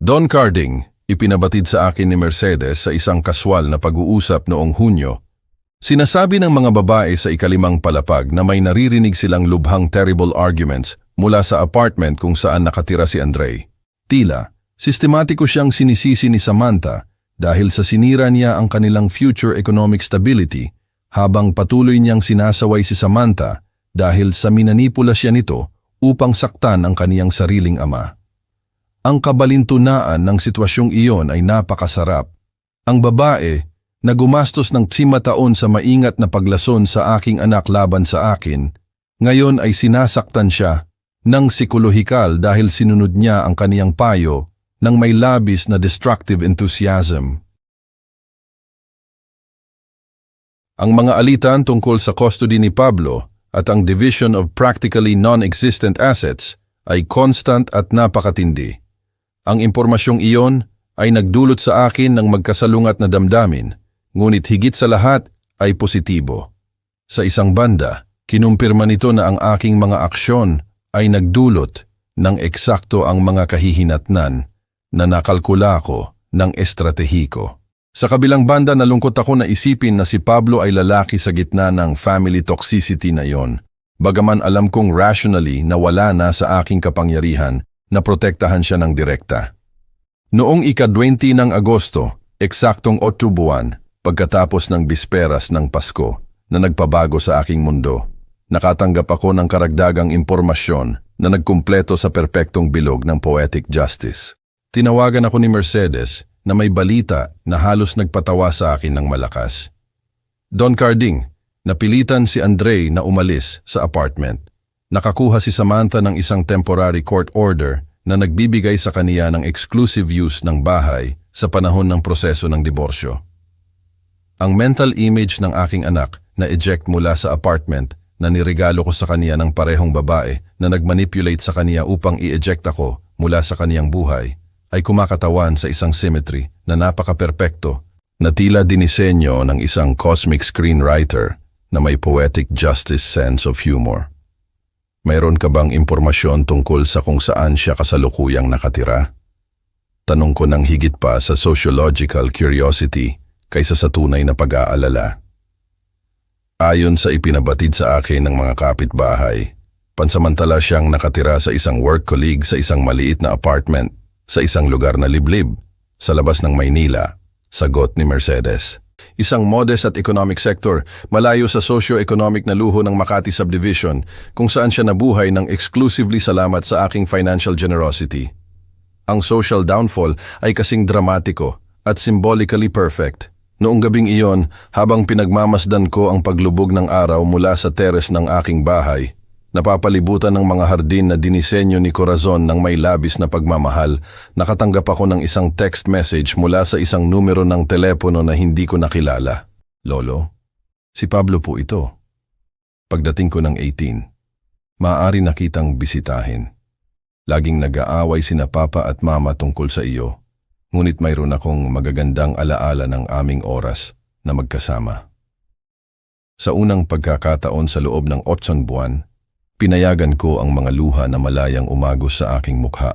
Don Carding, ipinabatid sa akin ni Mercedes sa isang kaswal na pag-uusap noong Hunyo. Sinasabi ng mga babae sa ikalimang palapag na may naririnig silang lubhang terrible arguments mula sa apartment kung saan nakatira si Andre. Tila, sistematiko siyang sinisisi ni Samantha dahil sa sinira niya ang kanilang future economic stability habang patuloy niyang sinasaway si Samantha dahil sa minanipula siya nito upang saktan ang kaniyang sariling ama. Ang kabalintunaan ng sitwasyong iyon ay napakasarap. Ang babae na gumastos ng 5 taon sa maingat na paglason sa aking anak laban sa akin, ngayon ay sinasaktan siya ng psikolohikal dahil sinunod niya ang kaniyang payo ng may labis na destructive enthusiasm. Ang mga alitan tungkol sa custody ni Pablo at ang division of practically non-existent assets ay constant at napakatindi. Ang impormasyong iyon ay nagdulot sa akin ng magkasalungat na damdamin, ngunit higit sa lahat ay positibo. Sa isang banda, kinumpirma nito na ang aking mga aksyon ay nagdulot ng eksakto ang mga kahihinatnan na nakalkula ko ng estratehiko. Sa kabilang banda, nalungkot ako na isipin na si Pablo ay lalaki sa gitna ng family toxicity na yon, bagaman alam kong rationally na wala na sa aking kapangyarihan na protektahan siya ng direkta. Noong ika-20 ng Agosto, eksaktong 8 buwan, pagkatapos ng bisperas ng Pasko na nagpabago sa aking mundo, nakatanggap ako ng karagdagang impormasyon na nagkumpleto sa perpektong bilog ng poetic justice. Tinawagan ako ni Mercedes na may balita na halos nagpatawa sa akin ng malakas. Don Carding, napilitan si Andre na umalis sa apartment. Nakakuha si Samantha ng isang temporary court order na nagbibigay sa kaniya ng exclusive use ng bahay sa panahon ng proseso ng diborsyo. Ang mental image ng aking anak na eject mula sa apartment na niregalo ko sa kaniya ng parehong babae na nagmanipulate sa kaniya upang i-eject ako mula sa kaniyang buhay ay kumakatawan sa isang symmetry na napaka-perpekto na tila dinisenyo ng isang cosmic screenwriter na may poetic justice sense of humor. Mayroon ka bang impormasyon tungkol sa kung saan siya kasalukuyang nakatira? Tanong ko ng higit pa sa sociological curiosity kaysa sa tunay na pag-aalala. Ayon sa ipinabatid sa akin ng mga kapitbahay, pansamantala siyang nakatira sa isang work colleague sa isang maliit na apartment sa isang lugar na liblib, sa labas ng Maynila, sagot ni Mercedes. Isang modest at economic sector, malayo sa socio-economic na luho ng Makati Subdivision, kung saan siya nabuhay ng exclusively salamat sa aking financial generosity. Ang social downfall ay kasing dramatiko at symbolically perfect. Noong gabing iyon, habang pinagmamasdan ko ang paglubog ng araw mula sa teres ng aking bahay, napapalibutan ng mga hardin na dinisenyo ni Corazon ng may labis na pagmamahal, nakatanggap ako ng isang text message mula sa isang numero ng telepono na hindi ko nakilala. Lolo, si Pablo po ito. Pagdating ko ng 18, maaari na kitang bisitahin. Laging nag-aaway sina Papa at Mama tungkol sa iyo, ngunit mayroon akong magagandang alaala ng aming oras na magkasama. Sa unang pagkakataon sa loob ng 8 buwan, pinayagan ko ang mga luha na malayang umagos sa aking mukha,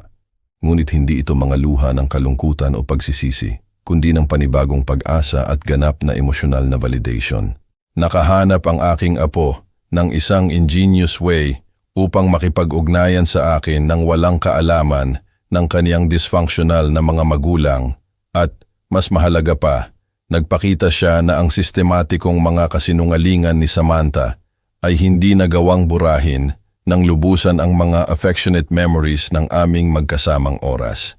ngunit hindi ito mga luha ng kalungkutan o pagsisisi, kundi ng panibagong pag-asa at ganap na emosyonal na validation. Nakahanap ang aking apo ng isang ingenious way upang makipag-ugnayan sa akin nang walang kaalaman ng kaniyang dysfunctional na mga magulang at, mas mahalaga pa, nagpakita siya na ang sistematikong mga kasinungalingan ni Samantha ay hindi nagawang burahin ng lubusan ang mga affectionate memories ng aming magkasamang oras.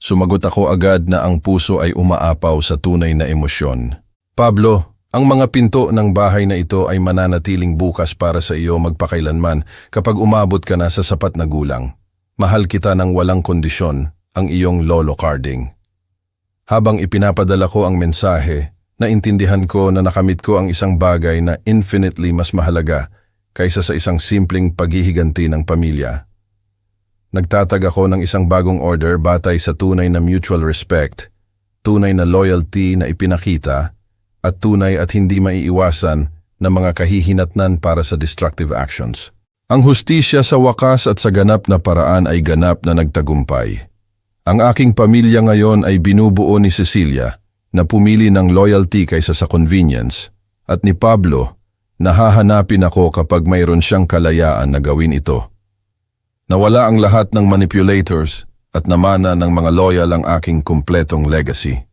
Sumagot ako agad na ang puso ay umaapaw sa tunay na emosyon. Pablo, ang mga pinto ng bahay na ito ay mananatiling bukas para sa iyo magpakailanman kapag umabot ka na sa sapat na gulang. Mahal kita ng walang kondisyon, ang iyong Lolo Carding. Habang ipinapadala ko ang mensahe, naintindihan ko na nakamit ko ang isang bagay na infinitely mas mahalaga kaysa sa isang simpleng paghihiganti ng pamilya. Nagtatag ako ng isang bagong order batay sa tunay na mutual respect, tunay na loyalty na ipinakita, at tunay at hindi maiiwasan na mga kahihinatnan para sa destructive actions. Ang hustisya sa wakas at sa ganap na paraan ay ganap na nagtagumpay. Ang aking pamilya ngayon ay binubuo ni Cecilia, na pumili ng loyalty kaysa sa convenience, at ni Pablo, nahahanapin ako kapag mayroon siyang kalayaan na gawin ito. Nawala ang lahat ng manipulators at namana ng mga loyal ang aking kumpletong legacy.